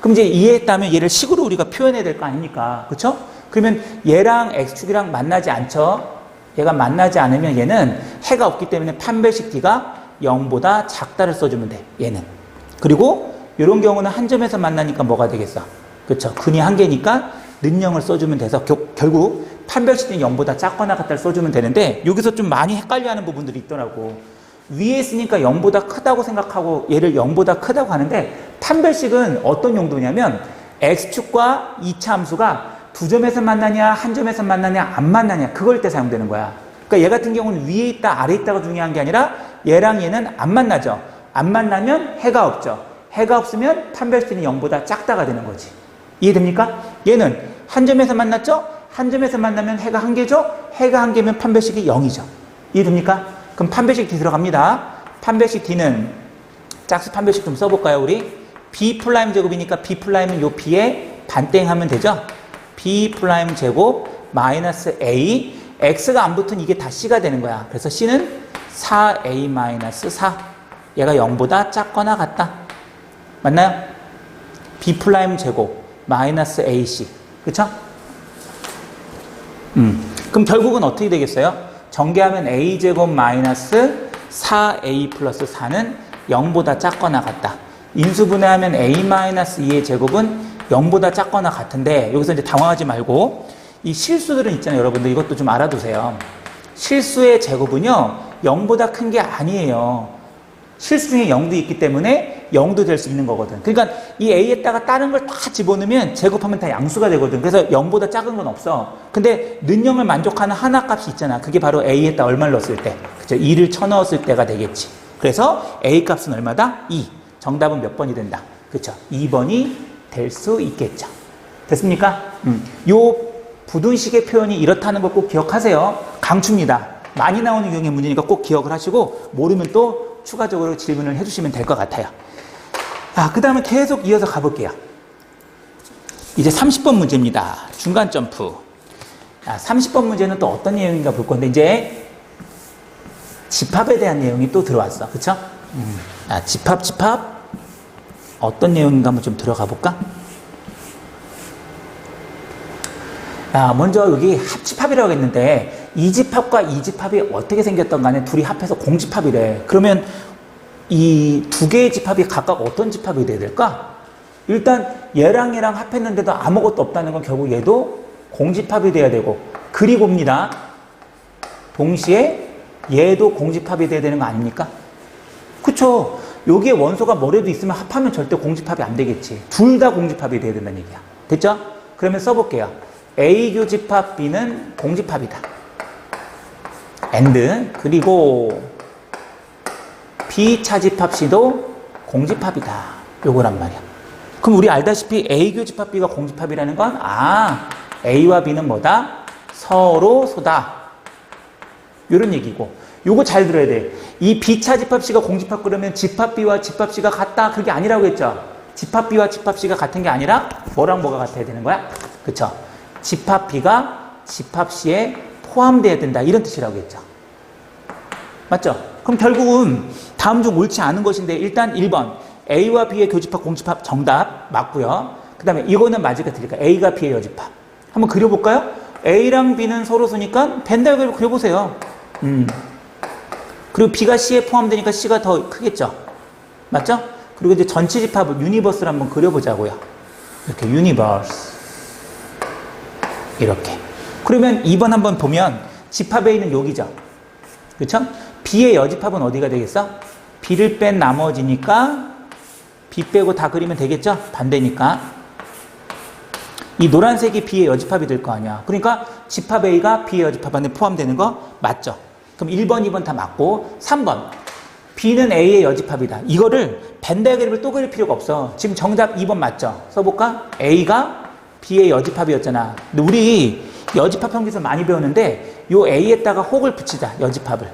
그럼 이제 이해했다면 얘를 식으로 우리가 표현해야 될 거 아닙니까? 그쵸? 그러면 얘랑 x축이랑 만나지 않죠? 얘가 만나지 않으면 얘는 해가 없기 때문에 판별식 d가 0보다 작다를 써주면 돼. 얘는. 그리고 이런 경우는 한 점에서 만나니까 뭐가 되겠어? 그쵸? 근이 한 개니까 는0을 써주면 돼서 결국 판별식 d는 0보다 작거나 같다를 써주면 되는데 여기서 좀 많이 헷갈려하는 부분들이 있더라고. 위에 있으니까 0보다 크다고 생각하고 얘를 0보다 크다고 하는데 판별식은 어떤 용도냐면 x축과 2차 함수가 두 점에서 만나냐 한 점에서 만나냐 안 만나냐 그걸 때 사용되는 거야. 그러니까 얘 같은 경우는 위에 있다 아래 있다가 중요한 게 아니라 얘랑 얘는 안 만나죠. 안 만나면 해가 없죠. 해가 없으면 판별식은 0보다 작다가 되는 거지. 이해됩니까? 얘는 한 점에서 만났죠? 한 점에서 만나면 해가 한 개죠? 해가 한 개면 판별식이 0이죠. 이해됩니까? 그럼 판별식 D 들어갑니다. 판별식 D는 짝수 판별식 좀 써볼까요, 우리? B 플라임 제곱이니까 B 플라임은 요 B에 반땡하면 되죠? B 플라임 제곱 마이너스 A X가 안 붙은 이게 다 C가 되는 거야. 그래서 C는 4A 마이너스 4 얘가 0보다 작거나 같다. 맞나요? B 플라임 제곱 마이너스 AC 그쵸? 그럼 결국은 어떻게 되겠어요? 전개하면 A제곱 마이너스 4A 플러스 4는 0보다 작거나 같다. 인수분해하면 A 마이너스 2의 제곱은 0보다 작거나 같은데 여기서 이제 당황하지 말고 이 실수들은 있잖아요. 여러분들 이것도 좀 알아두세요. 실수의 제곱은요 0보다 큰 게 아니에요. 실수 중에 0도 있기 때문에 0도 될 수 있는 거거든. 그러니까 이 A에다가 다른 걸 다 집어넣으면 제곱하면 다 양수가 되거든. 그래서 0보다 작은 건 없어. 근데 는 0을 만족하는 하나 값이 있잖아. 그게 바로 A에다 얼마를 넣었을 때. 그죠? 2를 쳐넣었을 때가 되겠지. 그래서 A 값은 얼마다? 2. 정답은 몇 번이 된다? 그렇죠? 2번이 될 수 있겠죠. 됐습니까? 요 부등식의 표현이 이렇다는 걸 꼭 기억하세요. 강추입니다. 많이 나오는 유형의 문제니까 꼭 기억을 하시고 모르면 또 추가적으로 질문을 해주시면 될 것 같아요. 그 다음에 계속 이어서 가볼게요. 이제 30번 문제입니다. 중간 점프. 30번 문제는 또 어떤 내용인가 볼 건데 이제 집합에 대한 내용이 또 들어왔어. 그쵸? 집합 어떤 내용인가 한번 좀 들어가 볼까? 먼저 여기 합집합이라고 했는데 이 집합과 이 집합이 어떻게 생겼던 간에 둘이 합해서 공집합이래. 그러면 이 두 개의 집합이 각각 어떤 집합이 돼야 될까? 일단 얘랑 얘랑 합했는데도 아무것도 없다는 건 결국 얘도 공집합이 돼야 되고 그리고입니다. 동시에 얘도 공집합이 돼야 되는 거 아닙니까? 그쵸? 여기에 원소가 뭐라도 있으면 합하면 절대 공집합이 안 되겠지. 둘 다 공집합이 돼야 된다는 얘기야. 됐죠? 그러면 써볼게요. A 교집합 B는 공집합이다. and 그리고 B 차집합 C도 공집합이다. 요거란 말이야. 그럼 우리 알다시피 A 교집합 B가 공집합이라는 건 A와 B는 뭐다? 서로 소다. 요런 얘기고 요거 잘 들어야 돼. 이 B 차집합 C가 공집합 그러면 집합 B와 집합 C가 같다. 그게 아니라고 했죠. 집합 B와 집합 C가 같은 게 아니라 뭐랑 뭐가 같아야 되는 거야? 그쵸? 집합 B가 집합 C에 포함되어야 된다. 이런 뜻이라고 했죠. 맞죠? 그럼 결국은 다음 중 옳지 않은 것인데 일단 1번 A와 B의 교집합, 공집합 정답 맞고요. 그 다음에 이거는 맞을까 드릴까? A가 B의 여집합. 한번 그려볼까요? A랑 B는 서로 수니까 벤 다이어그램을 그려보세요. 그리고 B가 C에 포함되니까 C가 더 크겠죠? 맞죠? 그리고 이제 전체 집합을 유니버스를 한번 그려보자고요. 이렇게 유니버스. 이렇게. 그러면 2번 한번 보면 집합 A는 여기죠. 그렇죠? B의 여집합은 어디가 되겠어? B를 뺀 나머지니까 B 빼고 다 그리면 되겠죠? 반대니까. 이 노란색이 B의 여집합이 될 거 아니야. 그러니까 집합 A가 B의 여집합 안에 포함되는 거 맞죠? 그럼 1번, 2번 다 맞고 3번 B는 A의 여집합이다. 이거를 벤 다이어그램을 또 그릴 필요가 없어. 지금 정답 2번 맞죠? 써볼까? A가 B의 여집합이었잖아. 근데 우리 여집합 형기술 많이 배웠는데 요 A에다가 혹을 붙이자. 여집합을.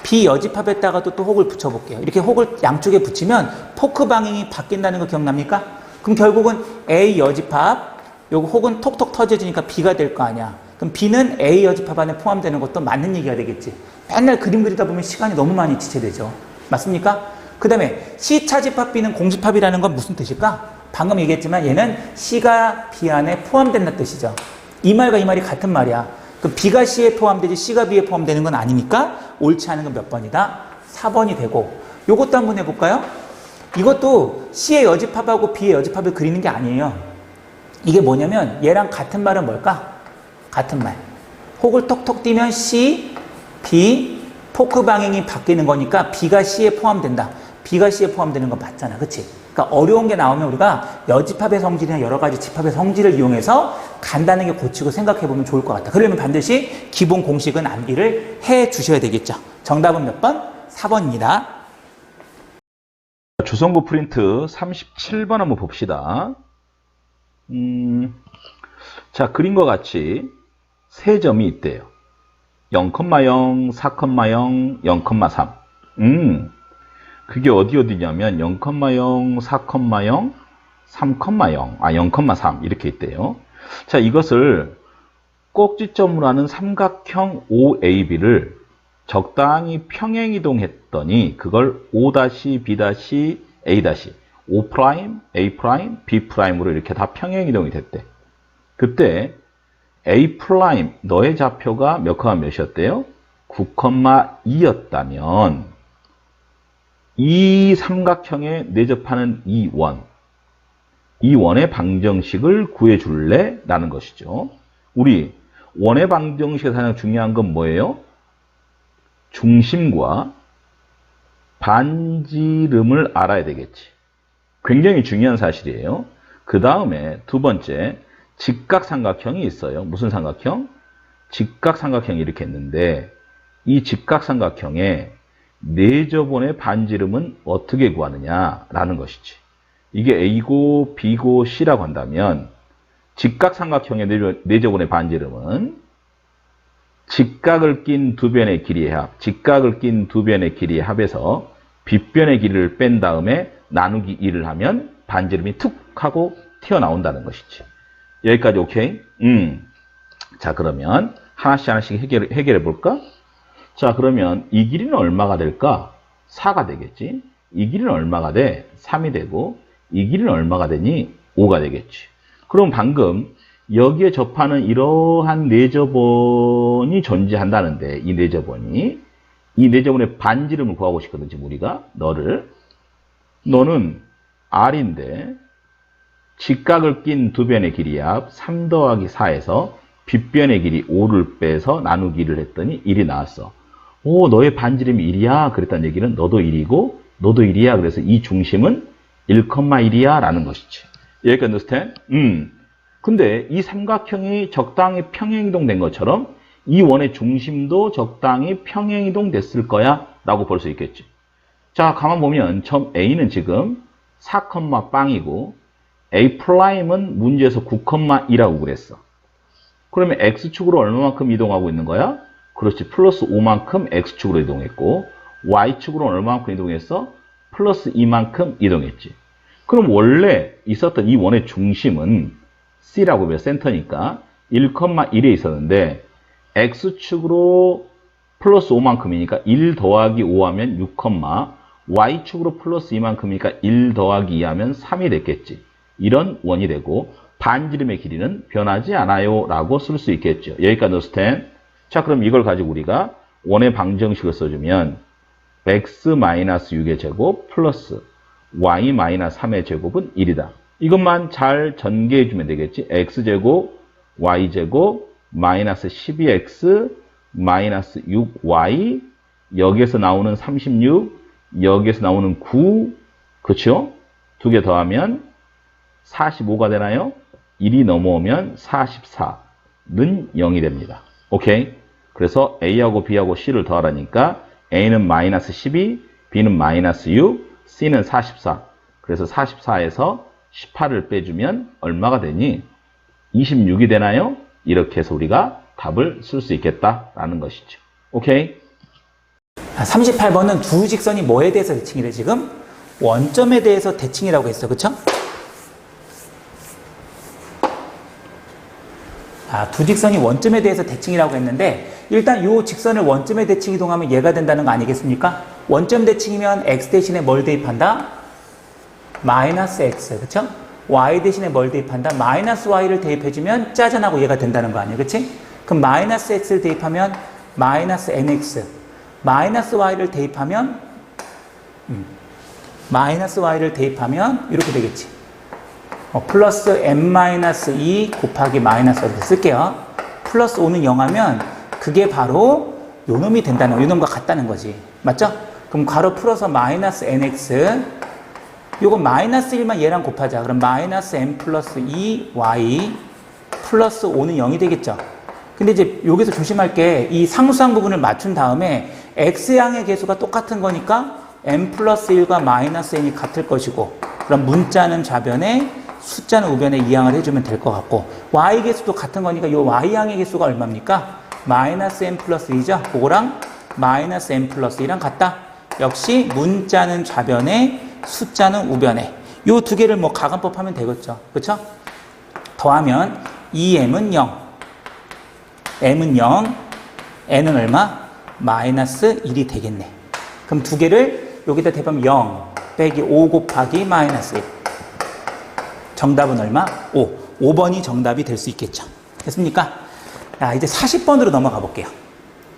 B 여집합에다가도 또 혹을 붙여볼게요. 이렇게 혹을 양쪽에 붙이면 포크 방향이 바뀐다는 거 기억납니까? 그럼 결국은 A 여집합 요거 혹은 톡톡 터져지니까 B가 될 거 아니야. 그럼 B는 A 여집합 안에 포함되는 것도 맞는 얘기가 되겠지. 맨날 그림 그리다 보면 시간이 너무 많이 지체되죠. 맞습니까? 그 다음에 C 차집합 B는 공집합이라는 건 무슨 뜻일까? 방금 얘기했지만 얘는 C가 B 안에 포함된다는 뜻이죠. 이 말과 이 말이 같은 말이야. 그럼 B가 C에 포함되지 C가 B에 포함되는 건 아니니까 옳지 않은 건 몇 번이다? 4번이 되고 요것도 한번 해볼까요? 이것도 C의 여집합하고 B의 여집합을 그리는 게 아니에요. 이게 뭐냐면 얘랑 같은 말은 뭘까? 같은 말. 혹을 톡톡 띄면 C, B, 포크 방향이 바뀌는 거니까 B가 C에 포함된다. B가 C에 포함되는 건 맞잖아. 그치? 그러니까 어려운 게 나오면 우리가 여집합의 성질이나 여러 가지 집합의 성질을 이용해서 간단하게 고치고 생각해보면 좋을 것 같다. 그러면 반드시 기본 공식은 암기를 해 주셔야 되겠죠. 정답은 몇 번? 4번입니다. 조선고 프린트 37번 한번 봅시다. 자, 그림과 같이 세 점이 있대요. 0,0, 4,0, 0,3. 그게 어디냐면 0,0, 4,0, 3,0, 0,3 이렇게 있대요. 자, 이것을 꼭지점으로 하는 삼각형 OAB를 적당히 평행이동했더니 그걸 O-B-A- O', A', B'으로 이렇게 다 평행이동이 됐대. 그때 A' 너의 좌표가 몇 컴마 몇이었대요? 9,2였다면 이 삼각형에 내접하는 이 원의 방정식을 구해줄래? 라는 것이죠. 우리 원의 방정식에서 가장 중요한 건 뭐예요? 중심과 반지름을 알아야 되겠지. 굉장히 중요한 사실이에요. 그 다음에 두 번째, 직각삼각형이 있어요. 무슨 삼각형? 직각삼각형이 이렇게 있는데 이 직각삼각형의 내접원의 반지름은 어떻게 구하느냐라는 것이지. 이게 A고 B고 C라고 한다면 직각삼각형의 내접원의 반지름은 직각을 낀 두 변의 길이의 합, 직각을 낀 두 변의 길이의 합에서 빗변의 길이를 뺀 다음에 나누기 2를 하면 반지름이 툭 하고 튀어나온다는 것이지. 여기까지 오케이? 자, 그러면 하나씩 해결해 볼까? 자, 그러면 이 길이는 얼마가 될까? 4가 되겠지. 이 길이는 얼마가 돼? 3이 되고 이 길이는 얼마가 되니? 5가 되겠지. 그럼 방금 여기에 접하는 이러한 내접원이 존재한다는데 이 내접원의 반지름을 구하고 싶거든. 지금 우리가 너는 R인데 직각을 낀 두 변의 길이의 합 3 더하기 4에서 빗변의 길이 5를 빼서 나누기를 했더니 1이 나왔어. 오, 너의 반지름이 1이야. 그랬다는 얘기는 너도 1이고 너도 1이야. 그래서 이 중심은 1,1이야 라는 것이지. 여기까지 understand? 근데 이 삼각형이 적당히 평행이동된 것처럼 이 원의 중심도 적당히 평행이동 됐을 거야 라고 볼 수 있겠지. 자, 가만 보면 점 A는 지금 4,빵이고 A'은 문제에서 9,2라고 그랬어. 그러면 X축으로 얼마만큼 이동하고 있는 거야? 그렇지. 플러스 5만큼 X축으로 이동했고 Y축으로 얼마만큼 이동했어? 플러스 2만큼 이동했지. 그럼 원래 있었던 이 원의 중심은 C라고 하면 센터니까 1,1에 있었는데 X축으로 플러스 5만큼이니까 1 더하기 5 하면 6, y축으로 플러스 2만큼이니까 1 더하기 2 하면 3이 됐겠지. 이런 원이 되고 반지름의 길이는 변하지 않아요 라고 쓸 수 있겠죠. 여기까지 understand? 자, 그럼 이걸 가지고 우리가 원의 방정식을 써주면 x-6의 제곱 플러스 y-3의 제곱은 1이다. 이것만 잘 전개해주면 되겠지. x제곱, y제곱, 마이너스 12x, 마이너스 6y, 여기에서 나오는 36, 여기에서 나오는 9, 그쵸? 두 개 더하면 45가 되나요? 1이 넘어오면 44는 0이 됩니다. 오케이? 그래서 A하고 B하고 C를 더하라니까 A는 마이너스 12, B는 마이너스 6, C는 44. 그래서 44에서 18을 빼주면 얼마가 되니? 26이 되나요? 이렇게 해서 우리가 답을 쓸 수 있겠다라는 것이죠. 오케이? 38번은 두 직선이 뭐에 대해서 대칭이래 지금? 원점에 대해서 대칭이라고 했어. 그쵸? 두 직선이 원점에 대해서 대칭이라고 했는데 일단 이 직선을 원점에 대칭 이동하면 얘가 된다는 거 아니겠습니까? 원점 대칭이면 x 대신에 뭘 대입한다? 마이너스 x, 그쵸? y 대신에 뭘 대입한다? 마이너스 y를 대입해주면 짜잔하고 얘가 된다는 거 아니에요, 그치? 그럼 마이너스 x를 대입하면 마이너스 nx, 마이너스 y를 대입하면 마이너스 y를 대입하면 이렇게 되겠지. 플러스 n-2 곱하기 마이너스 이렇게 쓸게요. 플러스 5는 0 하면 그게 바로 요 놈이 된다는 거, 요 놈과 같다는 거지. 맞죠? 그럼 괄호 풀어서 마이너스 nx, 요거 마이너스 1만 얘랑 곱하자. 그럼 마이너스 n 플러스 2y 플러스 5는 0이 되겠죠. 근데 이제 여기서 조심할 게 이 상수항 부분을 맞춘 다음에 x양의 개수가 똑같은 거니까 n 플러스 1과 마이너스 n이 같을 것이고, 그럼 문자는 좌변에 숫자는 우변에 이항을 해주면 될 것 같고, y 개수도 같은 거니까 이 y양의 개수가 얼마입니까? 마이너스 n 플러스 2죠. 그거랑 마이너스 n 플러스 2랑 같다. 역시 문자는 좌변에 숫자는 우변에, 요 두 개를 뭐 가간법 하면 되겠죠. 그쵸? 더하면 2m은 0, m은 0, n은 얼마? 마이너스 1이 되겠네. 그럼 두 개를 여기다 대보면 0 빼기 5 곱하기 마이너스 1. 정답은 얼마? 5. 5번이 정답이 될 수 있겠죠. 됐습니까? 자, 이제 40번으로 넘어가 볼게요.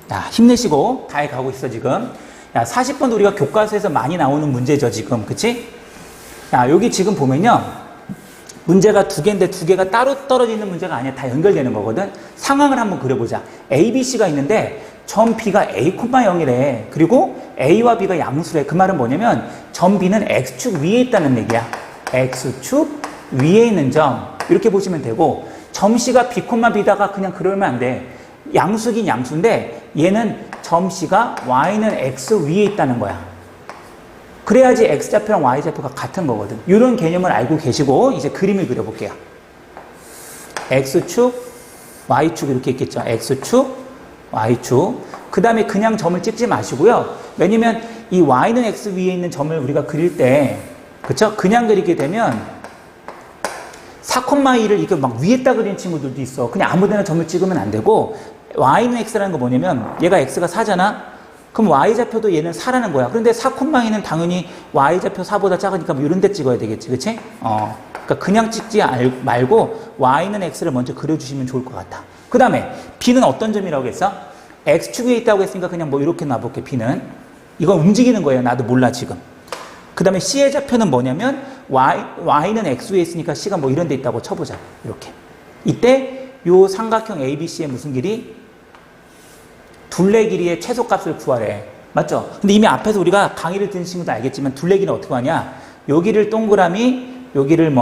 자, 힘내시고 다 해가고 있어 지금. 야, 40번도 우리가 교과서에서 많이 나오는 문제죠 지금. 그치? 자, 여기 지금 보면요, 문제가 두 개인데 두 개가 따로 떨어지는 문제가 아니야. 다 연결되는 거거든. 상황을 한번 그려보자. A, B, C가 있는데 점 B가 A, 0이래. 그리고 A와 B가 양수래. 그 말은 뭐냐면 점 B는 X축 위에 있다는 얘기야. X축 위에 있는 점, 이렇게 보시면 되고, 점 C가 B, B다가 그냥 그러면 안 돼. 양수긴 양수인데 얘는 점 C가 Y는 X 위에 있다는 거야. 그래야지 X좌표랑 Y좌표가 같은 거거든. 이런 개념을 알고 계시고 이제 그림을 그려볼게요. X축, Y축 이렇게 있겠죠. X축, Y축. 그 다음에 그냥 점을 찍지 마시고요. 왜냐면 이 Y는 X 위에 있는 점을 우리가 그릴 때, 그쵸? 그냥 그리게 되면 4,2를 이렇게 막 위에다 그리는 친구들도 있어. 그냥 아무 데나 점을 찍으면 안 되고, Y는 X라는 거 뭐냐면 얘가 X가 4잖아? 그럼 Y좌표도 얘는 4라는 거야. 그런데 4,2는 당연히 Y좌표 4보다 작으니까 뭐 이런 데 찍어야 되겠지. 그치? 그러니까 그냥 찍지 말고 Y는 X를 먼저 그려주시면 좋을 것 같아. 그 다음에 B는 어떤 점이라고 했어? X축 위에 있다고 했으니까 그냥 뭐 이렇게 놔볼게. B는. 이건 움직이는 거예요. 나도 몰라 지금. 그 다음에 C의 좌표는 뭐냐면 Y는 X 위에 있으니까 C가 뭐 이런 데 있다고 쳐보자. 이렇게. 이때 요 삼각형 ABC의 무슨 길이? 둘레 길이의 최소값을 구하래. 맞죠? 근데 이미 앞에서 우리가 강의를 듣는 친구도 알겠지만 둘레 길이는 어떻게 하냐? 여기를 동그라미, 여기를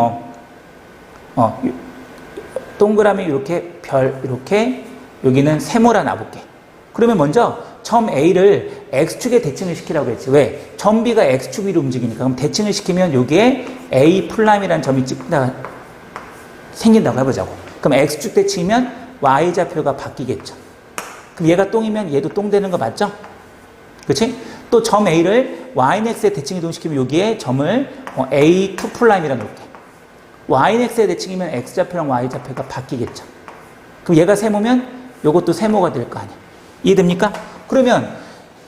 동그라미 이렇게 이렇게, 여기는 세모라 놔볼게. 그러면 먼저 점 A를 X축에 대칭을 시키라고 했지. 왜? 점 B가 X축 위로 움직이니까. 그럼 대칭을 시키면 여기에 A'이라는 점이 생긴다고 해보자고. 그럼 X축 대칭이면 Y좌표가 바뀌겠죠. 그럼 얘가 똥이면 얘도 똥 되는 거 맞죠? 그치? 또 점 A를 YX에 대칭 이동시키면 여기에 점을 A2'이라 놓을게. YX에 대칭이면 X좌표랑 Y좌표가 바뀌겠죠. 그럼 얘가 세모면 요것도 세모가 될 거 아니야. 이해됩니까? 그러면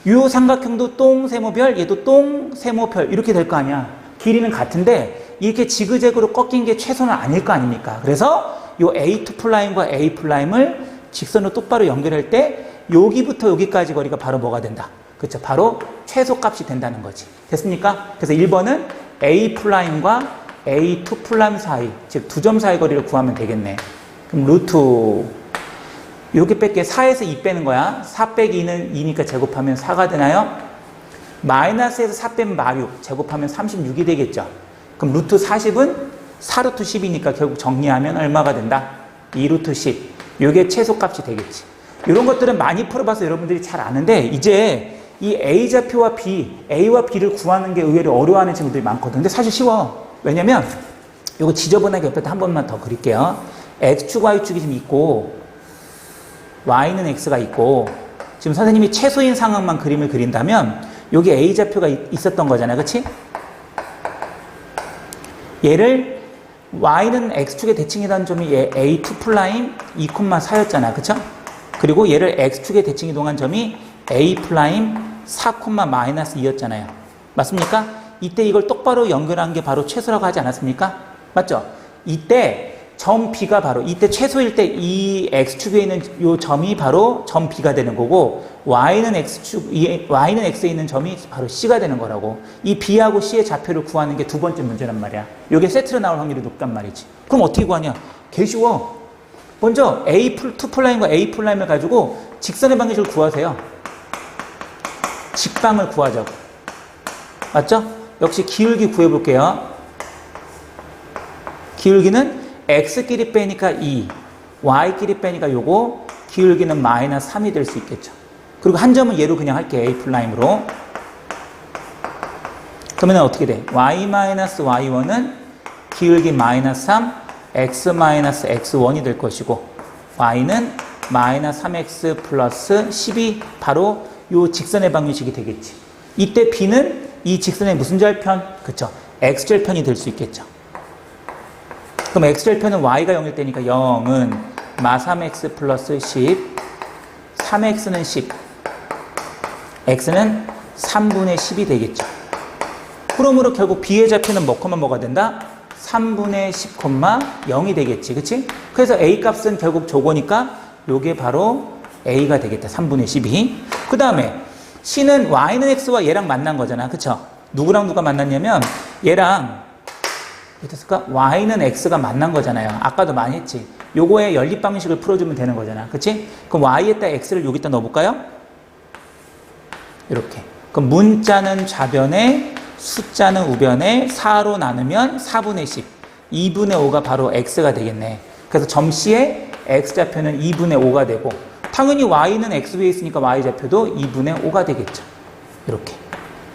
요 삼각형도 똥세모별, 얘도 똥세모별 이렇게 될 거 아니야. 길이는 같은데 이렇게 지그재그로 꺾인 게 최소는 아닐 거 아닙니까? 그래서 요 A2'과 A'을 직선으로 똑바로 연결할 때 여기부터 여기까지 거리가 바로 뭐가 된다? 그렇죠? 바로 최소값이 된다는 거지. 됐습니까? 그래서 1번은 A'과 A2' 사이, 즉 두 점 사이 거리를 구하면 되겠네. 그럼 루트 이렇게 뺄게. 4에서 2 빼는 거야. 4 빼기 2는 2니까 제곱하면 4가 되나요? 마이너스에서 4 빼면 마육, 제곱하면 36이 되겠죠. 그럼 루트 40은 4루트 10이니까 결국 정리하면 얼마가 된다? 2루트 10. 이게 최소값이 되겠지. 이런 것들은 많이 풀어봐서 여러분들이 잘 아는데 이제 이 A좌표와 B, A와 B를 구하는 게 의외로 어려워하는 친구들이 많거든. 근데 사실 쉬워. 왜냐면 이거 지저분하게 옆에다 한 번만 더 그릴게요. X축, Y축이 지금 있고 Y는 X가 있고 지금 선생님이 최소인 상황만 그림을 그린다면 여기 A좌표가 있었던 거잖아요. 그치? 얘를 Y는 X축의 대칭이라는 점이 얘 A2' 2,4였잖아. 그쵸? 그리고 얘를 X축의 대칭 이동한 점이 A' 4,-2였잖아요. 맞습니까? 이때 이걸 똑바로 연결한 게 바로 최소라고 하지 않았습니까? 맞죠? 이때 점 B가 바로 이때 최소일 때 이 X축에 있는 이 점이 바로 점 B가 되는 거고 Y는 X에 있는 점이 바로 C가 되는 거라고. 이 B하고 C의 좌표를 구하는 게 두 번째 문제란 말이야. 이게 세트로 나올 확률이 높단 말이지. 그럼 어떻게 구하냐? 개 쉬워. 먼저 A2'과 A'을 가지고 직선의 방정식을 구하세요. 직방을 구하자고. 맞죠? 역시 기울기 구해볼게요. 기울기는 X끼리 빼니까 2, Y끼리 빼니까 요거, 기울기는 마이너스 3이 될 수 있겠죠. 그리고 한 점은 얘로 그냥 할게요. A'로. 그러면 어떻게 돼? Y-Y1은 기울기 마이너스 3, X-X1이 될 것이고 Y는 마이너스 3X 플러스 10이 바로 요 직선의 방정식이 되겠지. 이때 B는 이 직선의 무슨 절편? 그쵸? X절편이 될 수 있겠죠. 그럼 X절편은 Y가 0일 때니까 0은 마 3X 플러스 10, 3X는 10, X는 3분의 10이 되겠죠. 그러므로 결국 B의 좌표는 뭐가 된다? 3분의 10,0이 되겠지. 그치? 그래서 A 값은 결국 저거니까 요게 바로 A가 되겠다. 3분의 10이. 그 다음에 C는 Y는 X와 얘랑 만난 거잖아. 그쵸? 누구랑 누가 만났냐면 얘랑 어땠을까? Y는 X가 만난 거잖아요. 아까도 많이 했지. 요거의 연립 방식을 풀어주면 되는 거잖아. 그치? 그럼 Y에다 X를 여기다 넣어볼까요? 이렇게. 그럼 문자는 좌변에 숫자는 우변에 4로 나누면 4분의 10. 2분의 5가 바로 X가 되겠네. 그래서 점 C의 X좌표는 2분의 5가 되고 당연히 Y는 X 위에 있으니까 Y좌표도 2분의 5가 되겠죠. 이렇게.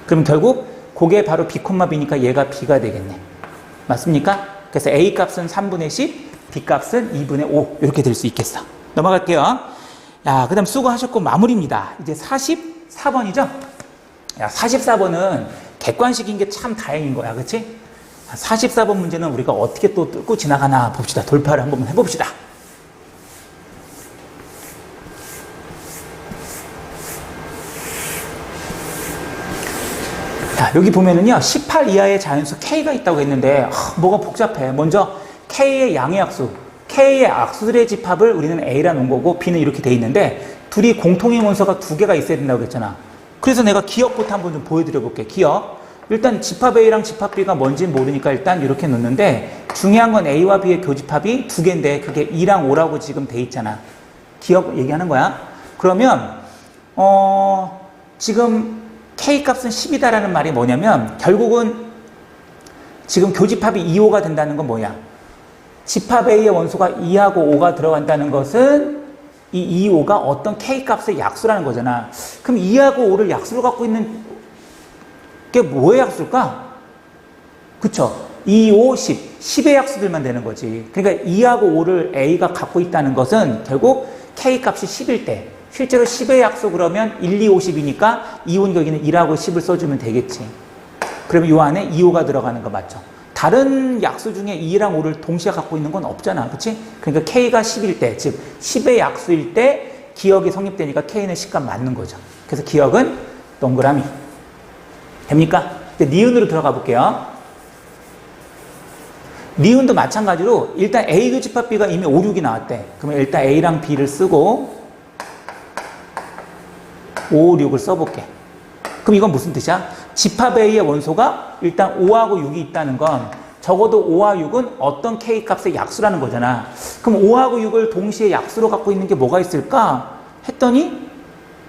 그럼 결국 그게 바로 B, B니까 얘가 B가 되겠네. 맞습니까? 그래서 A 값은 3분의 10, B 값은 2분의 5 이렇게 될 수 있겠어. 넘어갈게요. 야, 그 다음 수고하셨고 마무리입니다. 이제 44번이죠? 야, 44번은 객관식인 게 참 다행인 거야. 그치? 44번 문제는 우리가 어떻게 또 뚫고 지나가나 봅시다. 돌파를 한번 해봅시다. 자, 여기 보면은요, 18 이하의 자연수 K가 있다고 했는데, 뭐가 복잡해. 먼저, K의 양의 약수, K의 악수들의 집합을 우리는 A라 놓은 거고, B는 이렇게 돼 있는데, 둘이 공통의 원소가 두 개가 있어야 된다고 그랬잖아. 그래서 내가 기억부터 한번 좀 보여드려 볼게. 기억. 일단 집합 A랑 집합 B가 뭔지는 모르니까 일단 이렇게 놓는데, 중요한 건 A와 B의 교집합이 두 개인데, 그게 2랑 5라고 지금 돼 있잖아. 기억 얘기하는 거야. 그러면, 지금, K값은 10이다라는 말이 뭐냐면 결국은 지금 교집합이 2, 5가 된다는 건 뭐야? 집합 A의 원소가 2하고 5가 들어간다는 것은 이 2, 5가 어떤 K값의 약수라는 거잖아. 그럼 2하고 5를 약수로 갖고 있는 게 뭐의 약수일까? 그쵸? 2, 5, 10. 10의 약수들만 되는 거지. 그러니까 2하고 5를 A가 갖고 있다는 것은 결국 K값이 10일 때 실제로 10의 약수 그러면 1, 2, 5, 10이니까 2, 5는 여기는 1하고 10을 써주면 되겠지. 그러면 이 안에 2, 5가 들어가는 거 맞죠? 다른 약수 중에 2랑 5를 동시에 갖고 있는 건 없잖아. 그치? 그러니까 K가 10일 때, 즉 10의 약수일 때 기억이 성립되니까 K는 10값 맞는 거죠. 그래서 기억은 동그라미. 됩니까? 이제 니은으로 들어가 볼게요. 니은도 마찬가지로 일단 A 교집합 B가 이미 5, 6이 나왔대. 그러면 일단 A랑 B를 쓰고 5, 6을 써볼게. 그럼 이건 무슨 뜻이야? 집합 A의 원소가 일단 5하고 6이 있다는 건 적어도 5와 6은 어떤 K값의 약수라는 거잖아. 그럼 5하고 6을 동시에 약수로 갖고 있는 게 뭐가 있을까? 했더니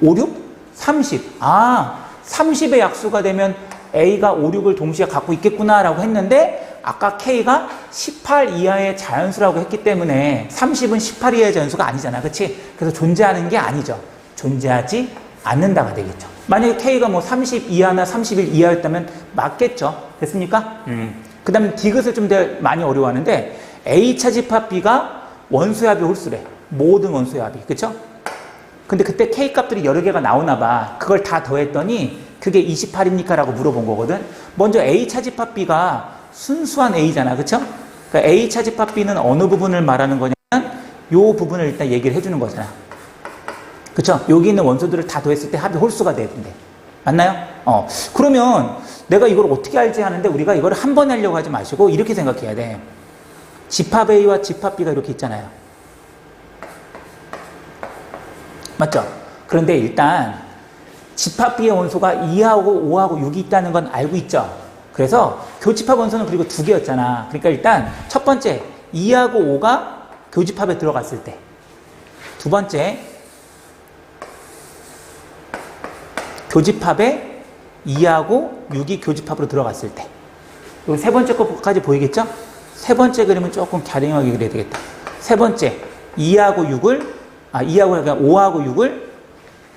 5, 6? 30. 아, 30의 약수가 되면 A가 5, 6을 동시에 갖고 있겠구나라고 했는데 아까 K가 18 이하의 자연수라고 했기 때문에 30은 18 이하의 자연수가 아니잖아. 그치? 그래서 존재하는 게 아니죠. 존재하지 않는다가 되겠죠. 만약에 K가 뭐 30 이하나 31 이하였다면 맞겠죠. 됐습니까? 그 다음에 디귿을 좀 더 많이 어려워하는데 A차 집합 B가 원소의 합이 홀수래. 모든 원소의 합이. 그쵸? 근데 그때 K 값들이 여러 개가 나오나 봐. 그걸 다 더했더니 그게 28입니까? 라고 물어본 거거든. 먼저 A차 집합 B가 순수한 A잖아. 그쵸? 그러니까 A차 집합 B는 어느 부분을 말하는 거냐면 요 부분을 일단 얘기를 해주는 거잖아. 그쵸? 여기 있는 원소들을 다 더했을 때 합이 홀수가 되는데. 맞나요? 그러면 내가 이걸 어떻게 알지 하는데 우리가 이걸 한 번에 하려고 하지 마시고 이렇게 생각해야 돼. 집합 A와 집합 B가 이렇게 있잖아요. 맞죠? 그런데 일단 집합 B의 원소가 2하고 5하고 6이 있다는 건 알고 있죠? 그래서 교집합 원소는 그리고 두 개였잖아. 그러니까 일단 첫 번째 2하고 5가 교집합에 들어갔을 때, 두 번째 교집합에 2하고 6이 교집합으로 들어갔을 때, 그리고 세 번째 것까지 보이겠죠? 세 번째 그림은 조금 갸름하게 그려야 되겠다. 세 번째 2하고 5하고 6을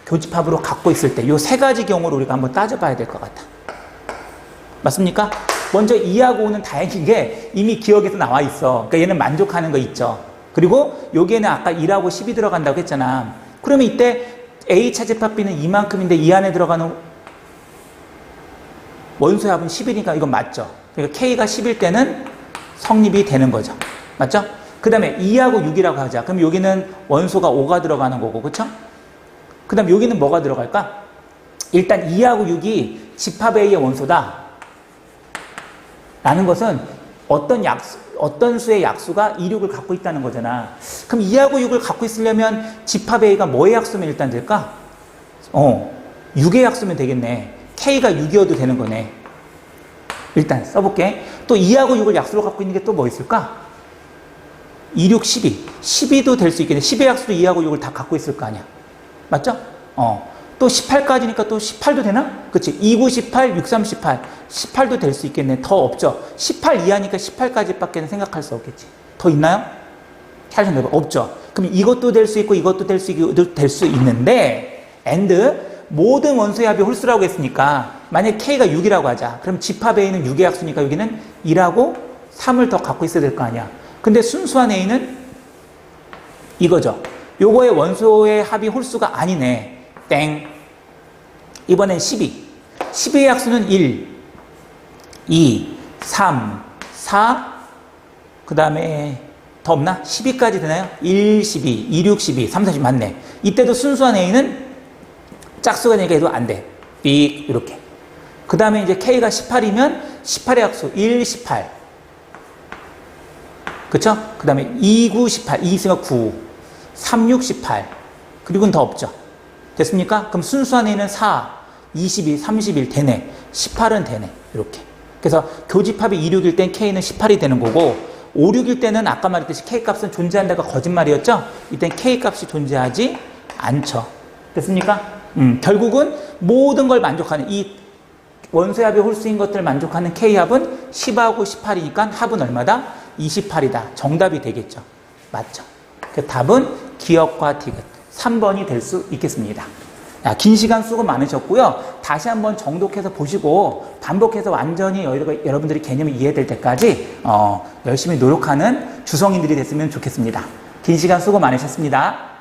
교집합으로 갖고 있을 때, 이 세 가지 경우를 우리가 한번 따져봐야 될 것 같아. 맞습니까? 먼저 2하고 5는 다행인 게 이미 기억에서 나와 있어. 그러니까 얘는 만족하는 거 있죠. 그리고 여기에는 아까 1하고 10이 들어간다고 했잖아. 그러면 이때 A차 집합 B는 이만큼인데 이 안에 들어가는 원소의 합은 10이니까 이건 맞죠. 그러니까 K가 10일 때는 성립이 되는 거죠. 맞죠? 그 다음에 2하고 6이라고 하자. 그럼 여기는 원소가 5가 들어가는 거고, 그쵸? 그 다음에 여기는 뭐가 들어갈까? 일단 2하고 6이 집합 A의 원소다 라는 것은 어떤 수의 약수가 2, 6을 갖고 있다는 거잖아. 그럼 2하고 6을 갖고 있으려면 집합 A가 뭐의 약수면 일단 될까? 6의 약수면 되겠네. K가 6이어도 되는 거네. 일단 써볼게. 또 2하고 6을 약수로 갖고 있는 게 또 뭐 있을까? 2, 6, 12. 12도 될 수 있겠네. 10의 약수도 2하고 6을 다 갖고 있을 거 아니야. 맞죠? 또 18까지니까 또 18도 되나? 그치? 2, 9, 18, 6, 3, 18. 18도 될 수 있겠네. 더 없죠? 18 이하니까 18까지 밖에는 생각할 수 없겠지. 더 있나요? 잘 생각해봐. 없죠? 그럼 이것도 될 수 있고 이것도 될 수 있는데 and 모든 원소의 합이 홀수라고 했으니까 만약에 K가 6이라고 하자. 그럼 집합 A는 6의 약수니까 여기는 1하고 3을 더 갖고 있어야 될 거 아니야. 근데 순수한 A는 이거죠. 요거의 원소의 합이 홀수가 아니네. 땡. 이번엔 12. 12의 약수는 1, 2, 3, 4, 그 다음에 더 없나? 12까지 되나요? 1, 12, 2, 6, 12, 3, 4, 10 맞네. 이때도 순수한 A는 짝수가 되니까 해도 안 돼. 삑 이렇게. 그 다음에 이제 K가 18이면 18의 약수 1, 18. 그쵸? 그 다음에 2, 9, 18. 2 있으면 9. 3, 6, 18. 그리고는 더 없죠. 됐습니까? 그럼 순수한 A는 4, 22, 31 되네. 18은 되네. 이렇게. 그래서 교집합이 2, 6일 땐 K는 18이 되는 거고 5, 6일 때는 아까 말했듯이 K값은 존재한다가 거짓말이었죠? 이땐 K값이 존재하지 않죠. 됐습니까? 결국은 모든 걸 만족하는 이 원소의 합의 홀수인 것들을 만족하는 K합은 10하고 18이니까 합은 얼마다? 28이다. 정답이 되겠죠. 맞죠? 그 답은 기억과 디귿 3번이 될 수 있겠습니다. 긴 시간 수고 많으셨고요. 다시 한번 정독해서 보시고 반복해서 완전히 여러분들이 개념이 이해될 때까지 열심히 노력하는 주성인들이 됐으면 좋겠습니다. 긴 시간 수고 많으셨습니다.